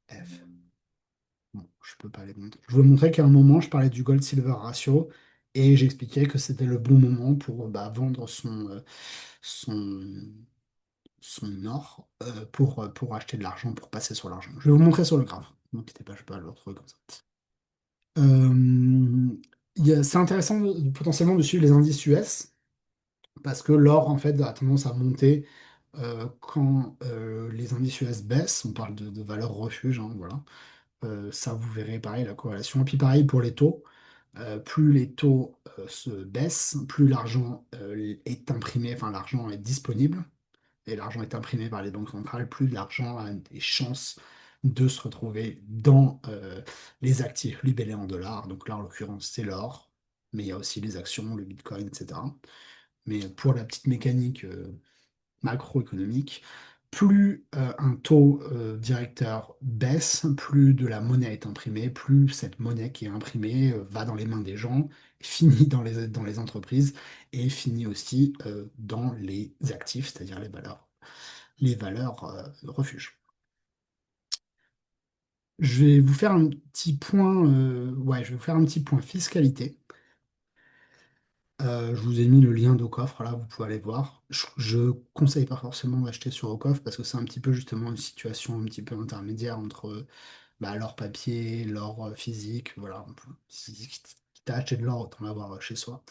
F. Bon, je peux pas les montrer. Je voulais montrer qu'à un moment, je parlais du gold-silver ratio et j'expliquais que c'était le bon moment pour vendre son, son or pour acheter de l'argent, pour passer sur l'argent. Je vais vous montrer sur le graphe. Ne inquiétez pas, je peux pas le retrouver comme ça. Euh, c'est intéressant potentiellement de suivre les indices US parce que l'or en fait a tendance à monter quand les indices US baissent. On parle de valeur refuge, hein, voilà. Ça, vous verrez pareil la corrélation. Et puis pareil pour les taux. Plus les taux se baissent, plus l'argent est imprimé, enfin l'argent est disponible et l'argent est imprimé par les banques centrales, plus l'argent a des chances de se retrouver dans les actifs libellés en dollars. Donc là, en l'occurrence, c'est l'or, mais il y a aussi les actions, le Bitcoin, etc. Mais pour la petite mécanique macroéconomique, plus un taux directeur baisse, plus de la monnaie est imprimée, plus cette monnaie qui est imprimée va dans les mains des gens, finit dans les entreprises et finit aussi dans les actifs, c'est-à-dire les valeurs refuges. Je vais vous faire un petit point, ouais, je vais vous faire un petit point fiscalité. Je vous ai mis le lien d'Ocoffre, là, vous pouvez aller voir. Je conseille pas forcément d'acheter sur Ocoffre parce que c'est un petit peu justement une situation un petit peu intermédiaire entre l'or papier, l'or physique, voilà. Si t'as acheté de l'or, autant l'avoir chez soi.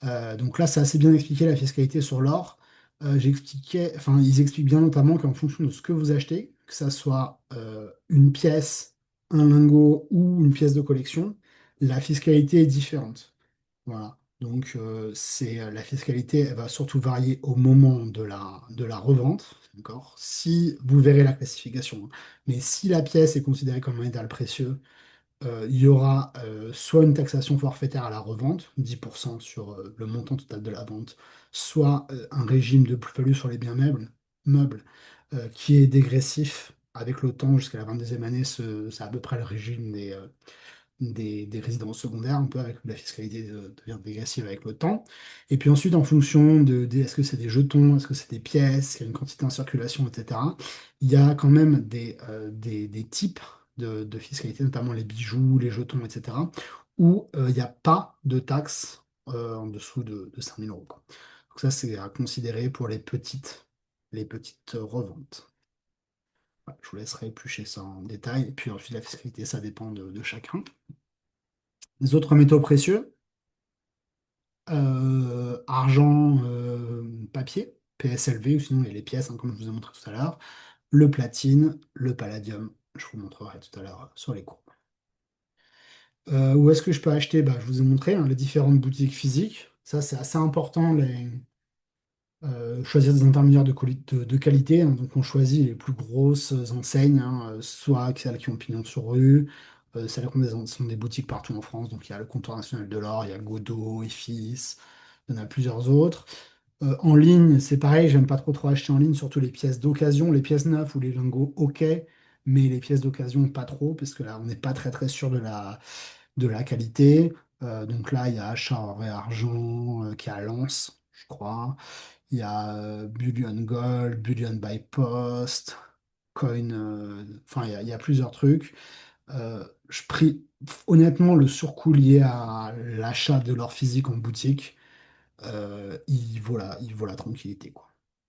Donc là, c'est assez bien expliqué la fiscalité sur l'or. Enfin, ils expliquent bien notamment qu'en fonction de ce que vous achetez, que ça soit une pièce, un lingot ou une pièce de collection, la fiscalité est différente. Voilà. Donc, la fiscalité, elle va surtout varier au moment de la revente. D'accord? Si vous verrez la classification, hein. Mais si la pièce est considérée comme un métal précieux, il y aura soit une taxation forfaitaire à la revente, 10% sur le montant total de la vente, soit un régime de plus-value sur les biens meubles qui est dégressif avec le temps jusqu'à la 22e année. C'est à peu près le régime des résidences secondaires, un peu avec la fiscalité devient dégressive avec le temps. Et puis ensuite, en fonction est-ce que c'est des jetons, est-ce que c'est des pièces, il y a une quantité en circulation, etc., il y a quand même des types de fiscalité, notamment les bijoux, les jetons, etc., où il n'y a pas de taxe en dessous de 5 000 euros, quoi. Donc ça, c'est à considérer pour les petites reventes. Voilà, je vous laisserai éplucher ça en détail. Et puis ensuite, la fiscalité, ça dépend de chacun. Les autres métaux précieux, argent, papier, PSLV, ou sinon il y a les pièces, hein, comme je vous ai montré tout à l'heure, le platine, le palladium, je vous montrerai tout à l'heure sur les courbes. Où est-ce que je peux acheter? Bah, je vous ai montré hein, les différentes boutiques physiques. Ça, c'est assez important, choisir des intermédiaires de qualité, hein. Donc on choisit les plus grosses enseignes, hein, soit celles qui ont pignon sur rue, celles qui sont des boutiques partout en France. Donc il y a le Comptoir National de l'Or, il y a Godot, EFIS, il y en a plusieurs autres. En ligne, c'est pareil, j'aime pas trop acheter en ligne, surtout les pièces d'occasion, les pièces neuves ou les lingots, ok, mais les pièces d'occasion, pas trop, parce que là, on n'est pas très sûr de la qualité. Donc là, il y a Achat et Argent qui est à Lens, je crois. Il y a Bullion Gold, Bullion by Post, Coin, enfin, il y a plusieurs trucs. Je prie, honnêtement, le surcoût lié à l'achat de l'or physique en boutique il vaut la tranquillité, quoi.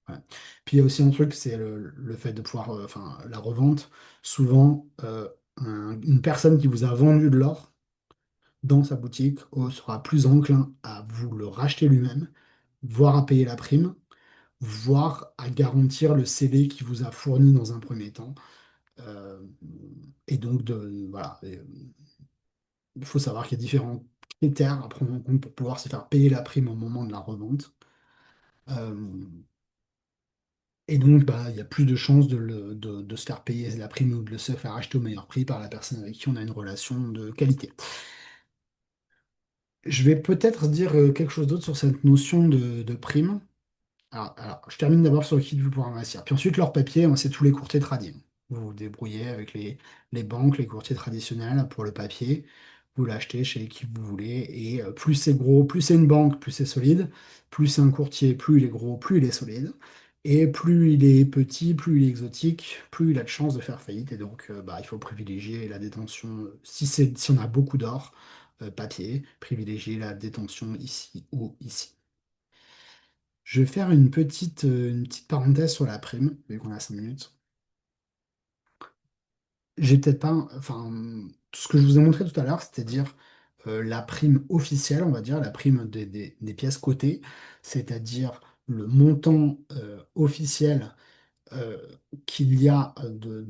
Ouais. Puis il y a aussi un truc, c'est le fait de pouvoir, enfin, la revente. Souvent, une personne qui vous a vendu de l'or dans sa boutique sera plus enclin à vous le racheter lui-même, voire à payer la prime, voire à garantir le CD qu'il vous a fourni dans un premier temps. Euh, et donc, voilà. Il faut savoir qu'il y a différents critères à prendre en compte pour pouvoir se faire payer la prime au moment de la revente. Euh, Et donc, bah, il y a plus de chances de se faire payer la prime ou de se faire acheter au meilleur prix par la personne avec qui on a une relation de qualité. Je vais peut-être dire quelque chose d'autre sur cette notion de prime. Alors, je termine d'abord sur le kit vous pour investir. Puis ensuite, leur papier, hein, c'est tous les courtiers tradis. Vous vous débrouillez avec les banques, les courtiers traditionnels pour le papier. Vous l'achetez chez qui vous voulez. Et plus c'est gros, plus c'est une banque, plus c'est solide. Plus c'est un courtier, plus il est gros, plus il est solide. Et plus il est petit, plus il est exotique, plus il a de chances de faire faillite. Et donc, il faut privilégier la détention. Si on a beaucoup d'or, papier, privilégier la détention ici ou ici. Je vais faire une petite parenthèse sur la prime, vu qu'on a 5 minutes. J'ai peut-être pas, enfin, tout ce que je vous ai montré tout à l'heure, c'est-à-dire la prime officielle, on va dire, la prime des pièces cotées, c'est-à-dire le montant officiel euh, qu'il y a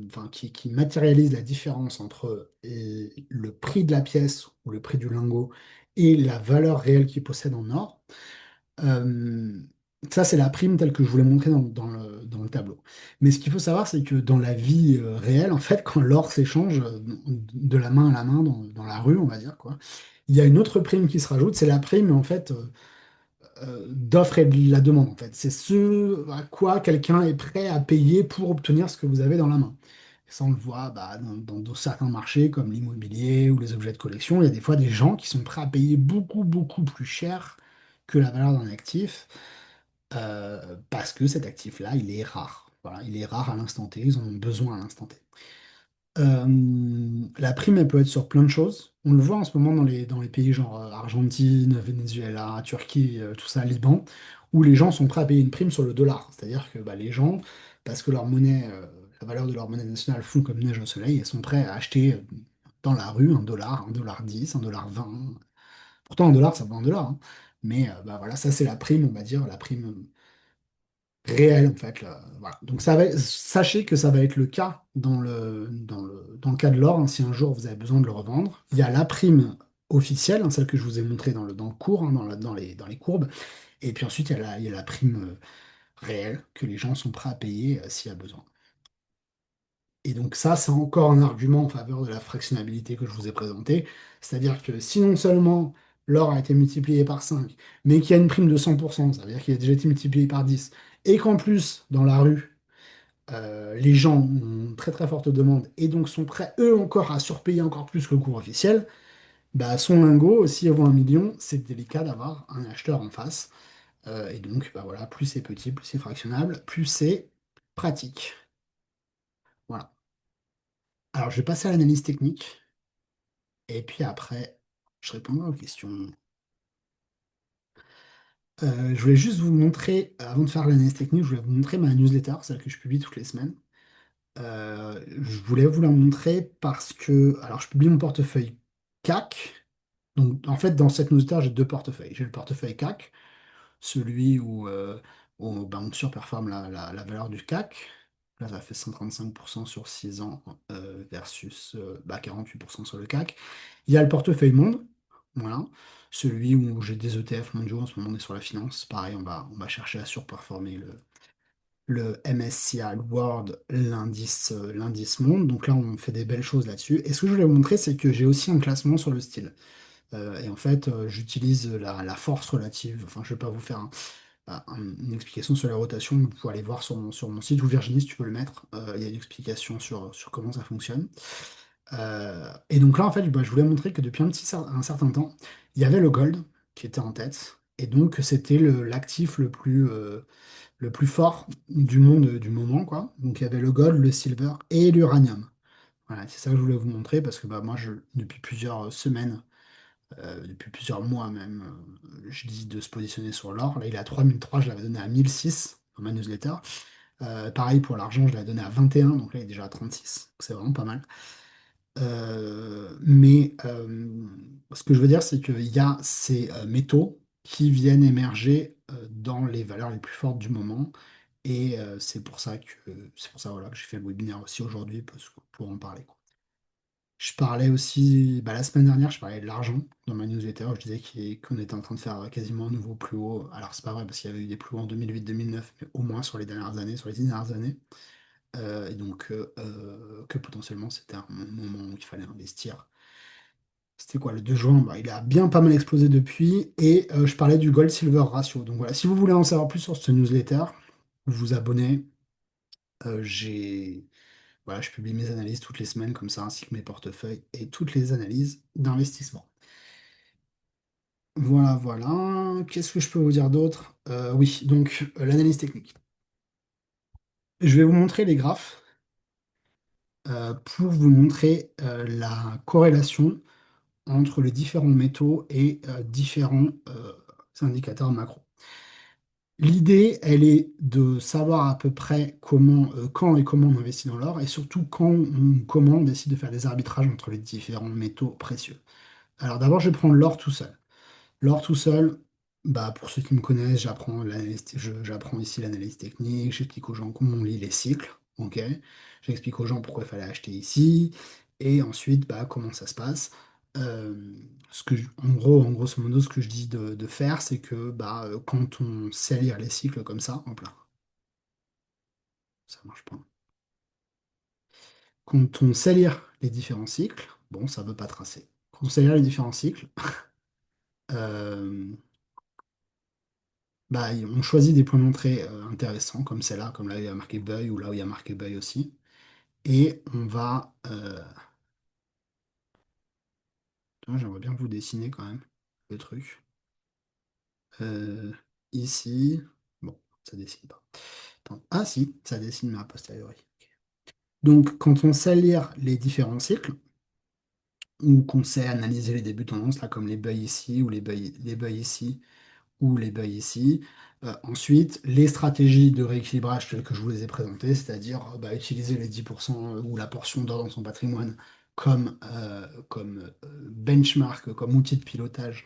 enfin, qui matérialise la différence entre le prix de la pièce ou le prix du lingot et la valeur réelle qu'il possède en or. Euh, Ça, c'est la prime telle que je vous l'ai montré dans le tableau. Mais ce qu'il faut savoir, c'est que dans la vie réelle, en fait, quand l'or s'échange de la main à la main dans la rue, on va dire, quoi, il y a une autre prime qui se rajoute, c'est la prime, en fait, d'offre et de la demande, en fait. C'est ce à quoi quelqu'un est prêt à payer pour obtenir ce que vous avez dans la main. Et ça, on le voit dans certains marchés comme l'immobilier ou les objets de collection. Il y a des fois des gens qui sont prêts à payer beaucoup, beaucoup plus cher que la valeur d'un actif parce que cet actif-là, il est rare. Voilà, il est rare à l'instant T, ils en ont besoin à l'instant T. La prime, elle peut être sur plein de choses. On le voit en ce moment dans les pays genre Argentine, Venezuela, Turquie, tout ça, Liban, où les gens sont prêts à payer une prime sur le dollar. C'est-à-dire que bah, les gens, parce que leur monnaie, la valeur de leur monnaie nationale fond comme neige au soleil, ils sont prêts à acheter dans la rue un dollar 10, un dollar 20. Pourtant, un dollar, ça vaut un dollar, hein. Mais bah, voilà, ça c'est la prime, on va dire, la prime réel en fait. Là. Voilà. Donc sachez que ça va être le cas dans le cas de l'or, hein, si un jour vous avez besoin de le revendre. Il y a la prime officielle, hein, celle que je vous ai montrée dans le cours, hein, dans les courbes. Et puis ensuite, il y a la prime réelle que les gens sont prêts à payer s'il y a besoin. Et donc ça, c'est encore un argument en faveur de la fractionnabilité que je vous ai présenté. C'est-à-dire que si non seulement l'or a été multiplié par 5, mais qu'il y a une prime de 100%, ça veut dire qu'il a déjà été multiplié par 10, et qu'en plus, dans la rue, les gens ont une très très forte demande et donc sont prêts eux encore à surpayer encore plus que le cours officiel, bah son lingot, s'il vaut 1 million, c'est délicat d'avoir un acheteur en face. Et donc bah voilà, plus c'est petit, plus c'est fractionnable, plus c'est pratique. Voilà. Alors je vais passer à l'analyse technique et puis après je répondrai aux questions. Je voulais juste vous montrer, avant de faire l'analyse technique, je voulais vous montrer ma newsletter, celle que je publie toutes les semaines. Je voulais vous la montrer parce que, alors je publie mon portefeuille CAC. Donc en fait, dans cette newsletter, j'ai deux portefeuilles. J'ai le portefeuille CAC, celui où ben, on surperforme la valeur du CAC. Là, ça fait 135% sur 6 ans versus 48% sur le CAC. Il y a le portefeuille monde, voilà, celui où j'ai des ETF mondiaux. En ce moment, on est sur la finance. Pareil, on va chercher à surperformer le MSCI World, l'indice monde. Donc là, on fait des belles choses là-dessus. Et ce que je voulais vous montrer, c'est que j'ai aussi un classement sur le style. Et en fait, j'utilise la force relative. Enfin, je ne vais pas vous faire une explication sur la rotation. Vous pouvez aller voir sur mon site, ou Virginie, si tu peux le mettre. Il y a une explication sur comment ça fonctionne. Et donc là, en fait, bah, je voulais montrer que depuis un certain temps, il y avait le gold qui était en tête. Et donc, c'était l'actif le plus fort du monde du moment, quoi. Donc il y avait le gold, le silver et l'uranium. Voilà, c'est ça que je voulais vous montrer parce que bah, moi, depuis plusieurs semaines, depuis plusieurs mois même, je dis de se positionner sur l'or. Là, il est à 3003, je l'avais donné à 1006 dans ma newsletter. Pareil pour l'argent, je l'avais donné à 21, donc là, il est déjà à 36. Donc c'est vraiment pas mal. Mais ce que je veux dire, c'est qu'il y a ces métaux qui viennent émerger dans les valeurs les plus fortes du moment. Et c'est pour ça voilà, que j'ai fait le webinaire aussi aujourd'hui pour en parler, quoi. Je parlais aussi, bah, la semaine dernière, je parlais de l'argent dans ma newsletter. Je disais qu'on était en train de faire quasiment un nouveau plus haut. Alors, c'est pas vrai parce qu'il y avait eu des plus hauts en 2008-2009, mais au moins sur les dernières années, sur les 10 dernières années. Et donc, que potentiellement, c'était un moment où il fallait investir. C'était quoi, le 2 juin? Bah, il a bien pas mal explosé depuis. Et je parlais du gold-silver ratio. Donc voilà, si vous voulez en savoir plus sur ce newsletter, vous vous abonnez. Voilà, je publie mes analyses toutes les semaines comme ça, ainsi que mes portefeuilles et toutes les analyses d'investissement. Voilà, voilà. Qu'est-ce que je peux vous dire d'autre? Oui, donc l'analyse technique. Je vais vous montrer les graphes pour vous montrer la corrélation entre les différents métaux et différents indicateurs macro. L'idée, elle est de savoir à peu près quand et comment on investit dans l'or et surtout comment on décide de faire des arbitrages entre les différents métaux précieux. Alors d'abord, je vais prendre l'or tout seul. L'or tout seul, bah, pour ceux qui me connaissent, j'apprends ici l'analyse technique, j'explique aux gens comment on lit les cycles, ok? J'explique aux gens pourquoi il fallait acheter ici, et ensuite bah, comment ça se passe. En grosso modo, ce que je dis de faire, c'est que bah, quand on sait lire les cycles comme ça, hop là, ça marche pas. Quand on sait lire les différents cycles, bon, ça veut pas tracer. Quand on sait lire les différents cycles, euh, bah, on choisit des points d'entrée intéressants, comme celle-là, comme là où il y a marqué buy, ou là où il y a marqué buy aussi. Et on va... j'aimerais bien vous dessiner quand même le truc. Euh, Ici... Bon, ça dessine pas. Attends. Ah si, ça dessine, mais a posteriori. Donc, quand on sait lire les différents cycles, ou qu'on sait analyser les débuts de tendance, là, comme les buys ici, ou les buys ici, ou les buys ici. Ensuite, les stratégies de rééquilibrage telles que je vous les ai présentées, c'est-à-dire bah, utiliser les 10% ou la portion d'or dans son patrimoine comme benchmark, comme outil de pilotage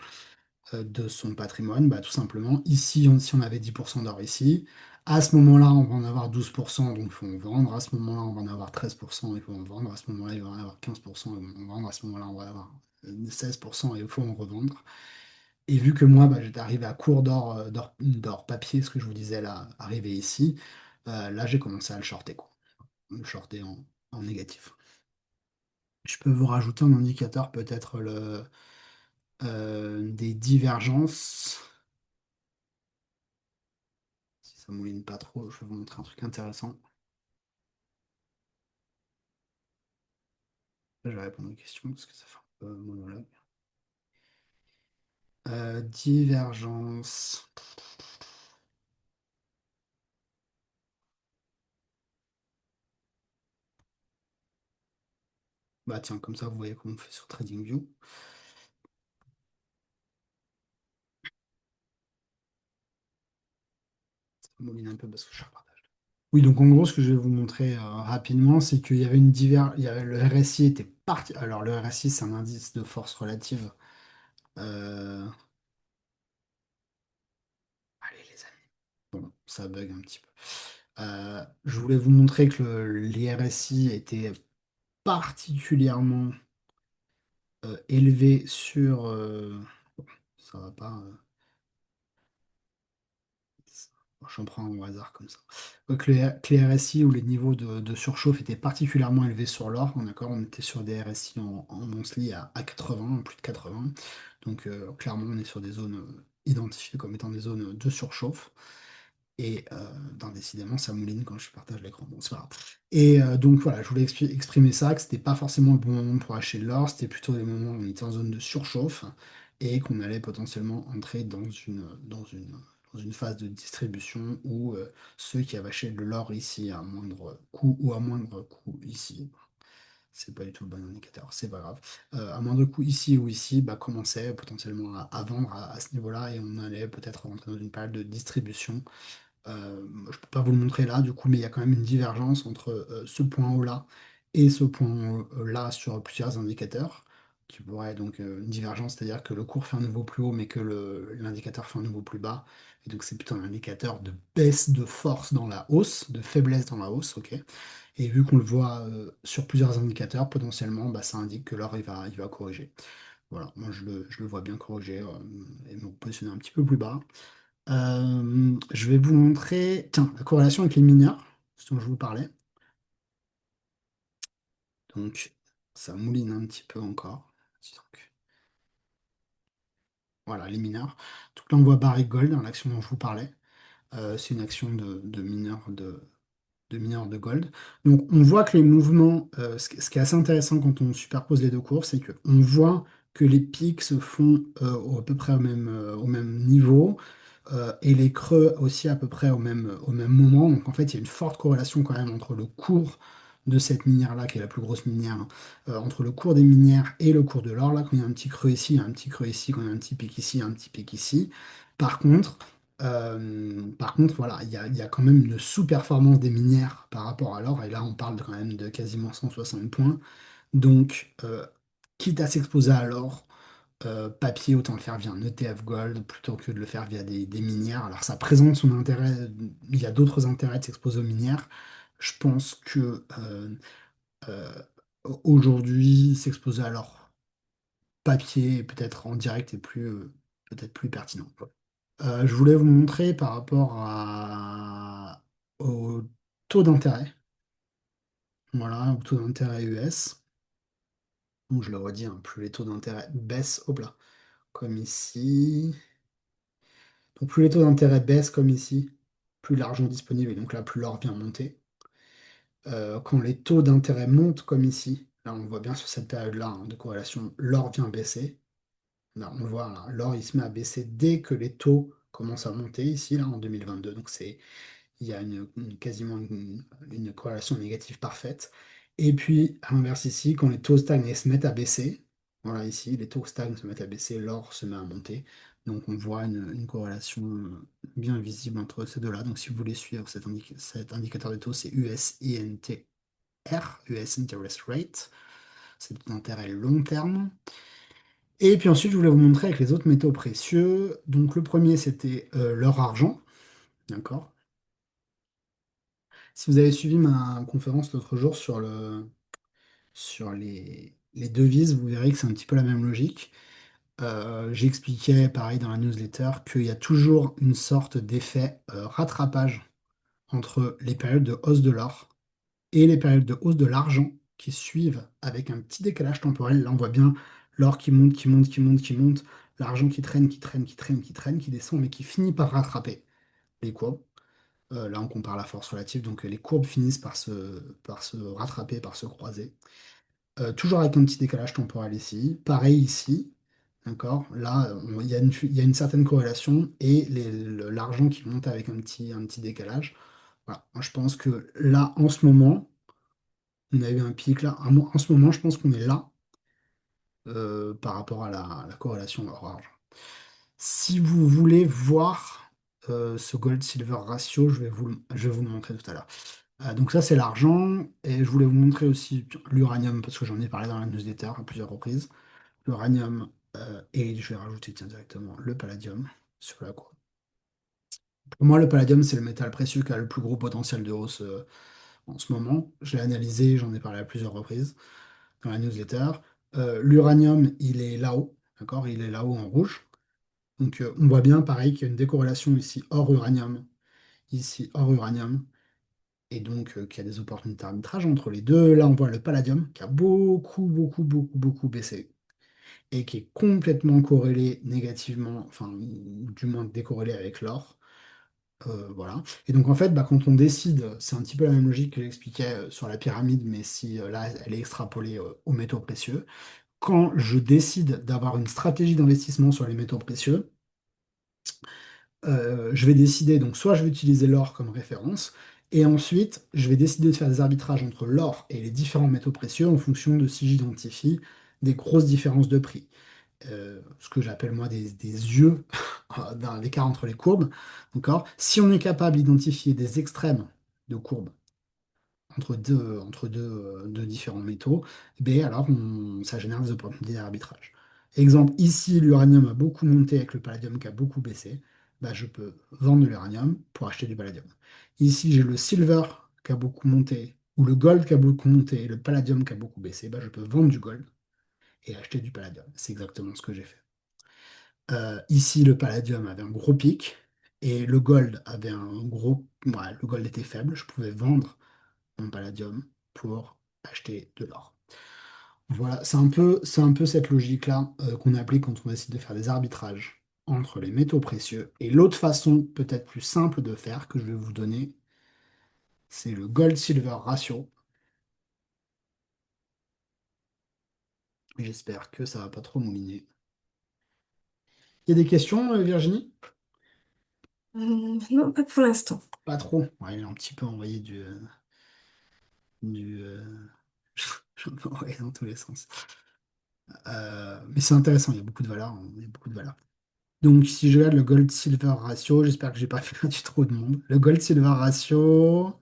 de son patrimoine, bah, tout simplement. Ici, si on avait 10% d'or ici, à ce moment-là, on va en avoir 12%, donc il faut en vendre. À ce moment-là, on va en avoir 13%, il faut en vendre. À ce moment-là, il va en avoir 15%, il faut en vendre. À ce moment-là, on va en avoir 16% et il faut en revendre. Et vu que moi, bah, j'étais arrivé à court d'or papier, ce que je vous disais là, arrivé ici, là j'ai commencé à le shorter, quoi. Le shorter en négatif. Je peux vous rajouter un indicateur, peut-être des divergences. Si ça mouline pas trop, je vais vous montrer un truc intéressant. Là, je vais répondre aux questions parce que ça fait un peu monologue. Divergence. Bah tiens, comme ça, vous voyez comment on fait sur TradingView. Ça mouline un peu parce que je suis en partage. Oui, donc en gros, ce que je vais vous montrer rapidement, c'est qu'il y avait il y avait le RSI était parti. Alors le RSI, c'est un indice de force relative. Euh, Allez les amis. Bon, ça bug un petit peu. Je voulais vous montrer que les RSI étaient particulièrement élevés sur. Bon, ça va pas. J'en prends au hasard comme ça. Que les RSI ou les niveaux de surchauffe étaient particulièrement élevés sur l'or, d'accord? On était sur des RSI en monthly à 80, plus de 80. Donc clairement, on est sur des zones identifiées comme étant des zones de surchauffe. Et décidément, ça mouline quand je partage l'écran. Bon, c'est pas grave. Et donc voilà, je voulais exprimer ça, que c'était pas forcément le bon moment pour acheter de l'or, c'était plutôt des moments où on était en zone de surchauffe et qu'on allait potentiellement entrer dans une phase de distribution où ceux qui avaient acheté de l'or ici à moindre coût ou à moindre coût ici, c'est pas du tout le bon indicateur, c'est pas grave, à moindre coût ici ou ici, bah, commençaient potentiellement à vendre à ce niveau-là et on allait peut-être rentrer dans une période de distribution. Je peux pas vous le montrer là, du coup, mais il y a quand même une divergence entre ce point haut-là et ce point là sur plusieurs indicateurs, qui pourrait donc une divergence, c'est-à-dire que le cours fait un nouveau plus haut, mais que l'indicateur fait un nouveau plus bas. Et donc c'est plutôt un indicateur de baisse de force dans la hausse, de faiblesse dans la hausse, ok. Et vu qu'on le voit sur plusieurs indicateurs, potentiellement, bah, ça indique que l'or il va corriger. Voilà, moi je le vois bien corriger et me positionner un petit peu plus bas. Je vais vous montrer, tiens, la corrélation avec les mineurs, ce dont je vous parlais. Donc, ça mouline un petit peu encore. Dis donc. voilà, les mineurs. Donc là, on voit Barrick Gold, dans l'action dont je vous parlais. C'est une action de mineur de mineurs de gold. Donc on voit que les mouvements, ce qui est assez intéressant quand on superpose les deux cours, c'est qu'on voit que les pics se font à peu près au même niveau, et les creux aussi à peu près au même moment. Donc en fait, il y a une forte corrélation quand même entre le cours de cette minière-là, qui est la plus grosse minière, hein, entre le cours des minières et le cours de l'or. Là, quand il y a un petit creux ici, il y a un petit creux ici, quand il y a un petit pic ici, il y a un petit pic ici. Par contre, voilà, il y a quand même une sous-performance des minières par rapport à l'or, et là on parle quand même de quasiment 160 points. Donc, quitte à s'exposer à l'or, papier, autant le faire via un ETF Gold plutôt que de le faire via des minières. Alors ça présente son intérêt, il y a d'autres intérêts de s'exposer aux minières. Je pense que euh, aujourd'hui, s'exposer à l'or papier et peut-être en direct est peut-être plus pertinent. Je voulais vous montrer par rapport au taux d'intérêt, voilà, au taux d'intérêt US. Donc je le redis, hein, plus les taux d'intérêt baissent, hop là, comme ici. Donc plus les taux d'intérêt baissent comme ici, plus l'argent est disponible et donc là plus l'or vient monter. Quand les taux d'intérêt montent comme ici, là on voit bien sur cette période-là, hein, de corrélation, l'or vient baisser. Là, on le voit, là, l'or il se met à baisser dès que les taux commencent à monter ici, là en 2022. Donc c'est il y a quasiment une corrélation négative parfaite. Et puis, à l'inverse ici, quand les taux stagnent et se mettent à baisser, voilà ici, les taux stagnent, se mettent à baisser, l'or se met à monter. Donc on voit une corrélation bien visible entre ces deux-là. Donc si vous voulez suivre cet indicateur de taux, c'est USINTR, US Interest Rate. C'est le taux d'intérêt long terme. Et puis ensuite, je voulais vous montrer avec les autres métaux précieux. Donc le premier, c'était l'or argent. D'accord? Si vous avez suivi ma conférence l'autre jour sur les devises, vous verrez que c'est un petit peu la même logique. J'expliquais, pareil dans la newsletter, qu'il y a toujours une sorte d'effet rattrapage entre les périodes de hausse de l'or et les périodes de hausse de l'argent qui suivent avec un petit décalage temporel. Là, on voit bien l'or qui monte, qui monte, qui monte, qui monte, l'argent qui traîne, qui traîne, qui traîne, qui traîne, qui descend, mais qui finit par rattraper les courbes. Là, on compare la force relative, donc les courbes finissent par se rattraper, par se croiser. Toujours avec un petit décalage temporel ici. Pareil ici, d'accord? Là, il y a une certaine corrélation et l'argent qui monte avec un petit décalage. Voilà. Moi, je pense que là, en ce moment, on a eu un pic là. En ce moment, je pense qu'on est là par rapport à la corrélation or-argent. Si vous voulez voir ce gold-silver ratio, je vais vous le montrer tout à l'heure. Donc ça, c'est l'argent. Et je voulais vous montrer aussi l'uranium, parce que j'en ai parlé dans la newsletter à plusieurs reprises. L'uranium, et je vais rajouter tiens, directement le palladium sur la courbe. Pour moi, le palladium, c'est le métal précieux qui a le plus gros potentiel de hausse en ce moment. Je l'ai analysé, j'en ai parlé à plusieurs reprises dans la newsletter. L'uranium, il est là-haut, d'accord? Il est là-haut en rouge. Donc on voit bien, pareil, qu'il y a une décorrélation ici hors uranium, ici hors uranium, et donc qu'il y a des opportunités d'arbitrage entre les deux. Là, on voit le palladium qui a beaucoup, beaucoup, beaucoup, beaucoup baissé et qui est complètement corrélé négativement, enfin, ou du moins décorrélé avec l'or. Voilà. Et donc, en fait, bah, quand on décide, c'est un petit peu la même logique que j'expliquais sur la pyramide, mais si là, elle est extrapolée aux métaux précieux. Quand je décide d'avoir une stratégie d'investissement sur les métaux précieux, je vais décider, donc soit je vais utiliser l'or comme référence, et ensuite je vais décider de faire des arbitrages entre l'or et les différents métaux précieux en fonction de si j'identifie des grosses différences de prix. Ce que j'appelle moi des yeux dans l'écart entre les courbes. D'accord? Si on est capable d'identifier des extrêmes de courbes deux différents métaux, ben alors ça génère des opportunités d'arbitrage. Exemple, ici, l'uranium a beaucoup monté avec le palladium qui a beaucoup baissé. Ben, je peux vendre de l'uranium pour acheter du palladium. Ici, j'ai le silver qui a beaucoup monté, ou le gold qui a beaucoup monté, et le palladium qui a beaucoup baissé. Ben, je peux vendre du gold et acheter du palladium. C'est exactement ce que j'ai fait. Ici, le palladium avait un gros pic, et le gold avait un gros... Ouais, le gold était faible, je pouvais vendre mon palladium pour acheter de l'or. Voilà, c'est un peu cette logique-là qu'on applique quand on décide de faire des arbitrages entre les métaux précieux. Et l'autre façon, peut-être plus simple de faire, que je vais vous donner, c'est le gold-silver ratio. J'espère que ça va pas trop mouliner. Il y a des questions, Virginie? Non, pas pour l'instant. Pas trop. Ouais, j'ai un petit peu envoyé du j'en ai envoyé dans tous les sens. Mais c'est intéressant, il y a beaucoup de valeurs, hein, il y a beaucoup de valeurs. Donc, si je regarde le gold-silver ratio, j'espère que j'ai pas fait du trop de monde. Le gold-silver ratio,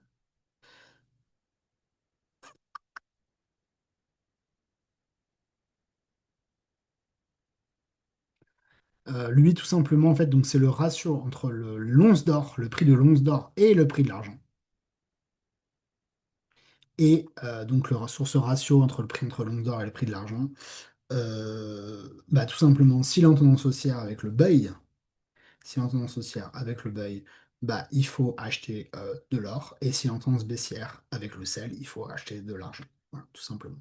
lui, tout simplement, en fait, donc c'est le ratio entre l'once d'or, le prix de l'once d'or et le prix de l'argent. Et donc, sur ce ratio entre le prix entre l'once d'or et le prix de l'argent, bah, tout simplement, si l'intendance haussière avec le buy, si l'intendance haussière avec le buy, bah, il faut acheter de l'or. Et si l'intendance baissière avec le sell, il faut acheter de l'argent. Voilà, tout simplement.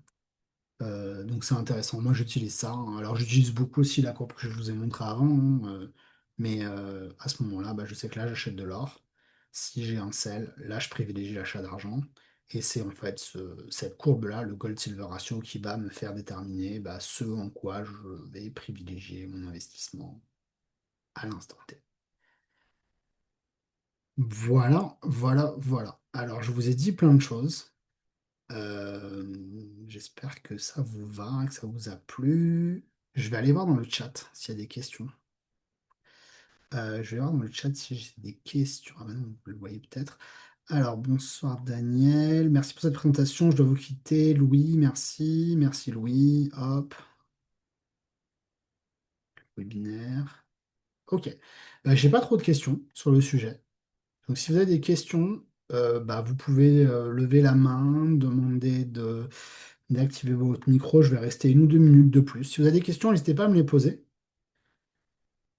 Donc c'est intéressant. Moi j'utilise ça, hein. Alors j'utilise beaucoup aussi la courbe que je vous ai montrée avant, hein, mais à ce moment-là, bah, je sais que là j'achète de l'or. Si j'ai un sell, là je privilégie l'achat d'argent. Et c'est en fait cette courbe-là, le gold-silver ratio, qui va me faire déterminer bah, ce en quoi je vais privilégier mon investissement à l'instant T. Voilà, voilà, voilà. Alors je vous ai dit plein de choses. Euh, J'espère que ça vous va, que ça vous a plu. Je vais aller voir dans le chat s'il y a des questions. Je vais voir dans le chat si j'ai des questions. Ah bah non, vous le voyez peut-être. Alors, bonsoir Daniel. Merci pour cette présentation. Je dois vous quitter. Louis, merci. Merci Louis. Hop, webinaire. Ok. J'ai pas trop de questions sur le sujet. Donc, si vous avez des questions, bah, vous pouvez lever la main, demander d'activer votre micro. Je vais rester 1 ou 2 minutes de plus. Si vous avez des questions, n'hésitez pas à me les poser.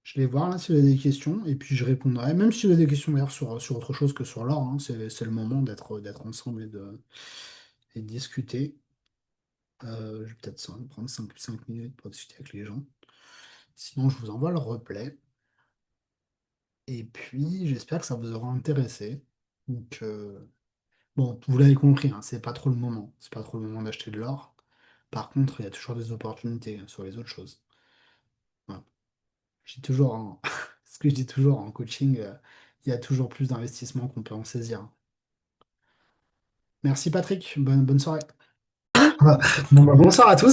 Je vais voir là si vous avez des questions et puis je répondrai. Même si vous avez des questions d'ailleurs sur autre chose que sur l'or, hein, c'est le moment d'être ensemble et de discuter. Je vais peut-être prendre 5 minutes pour discuter avec les gens. Sinon, je vous envoie le replay. Et puis, j'espère que ça vous aura intéressé. Donc, bon, vous l'avez compris, hein, c'est pas trop le moment. C'est pas trop le moment d'acheter de l'or. Par contre, il y a toujours des opportunités sur les autres choses. Voilà. Je dis toujours ce que je dis toujours en coaching, il y a toujours plus d'investissements qu'on peut en saisir. Merci Patrick, bonne soirée. Voilà. Bon, bah, bonsoir à tous.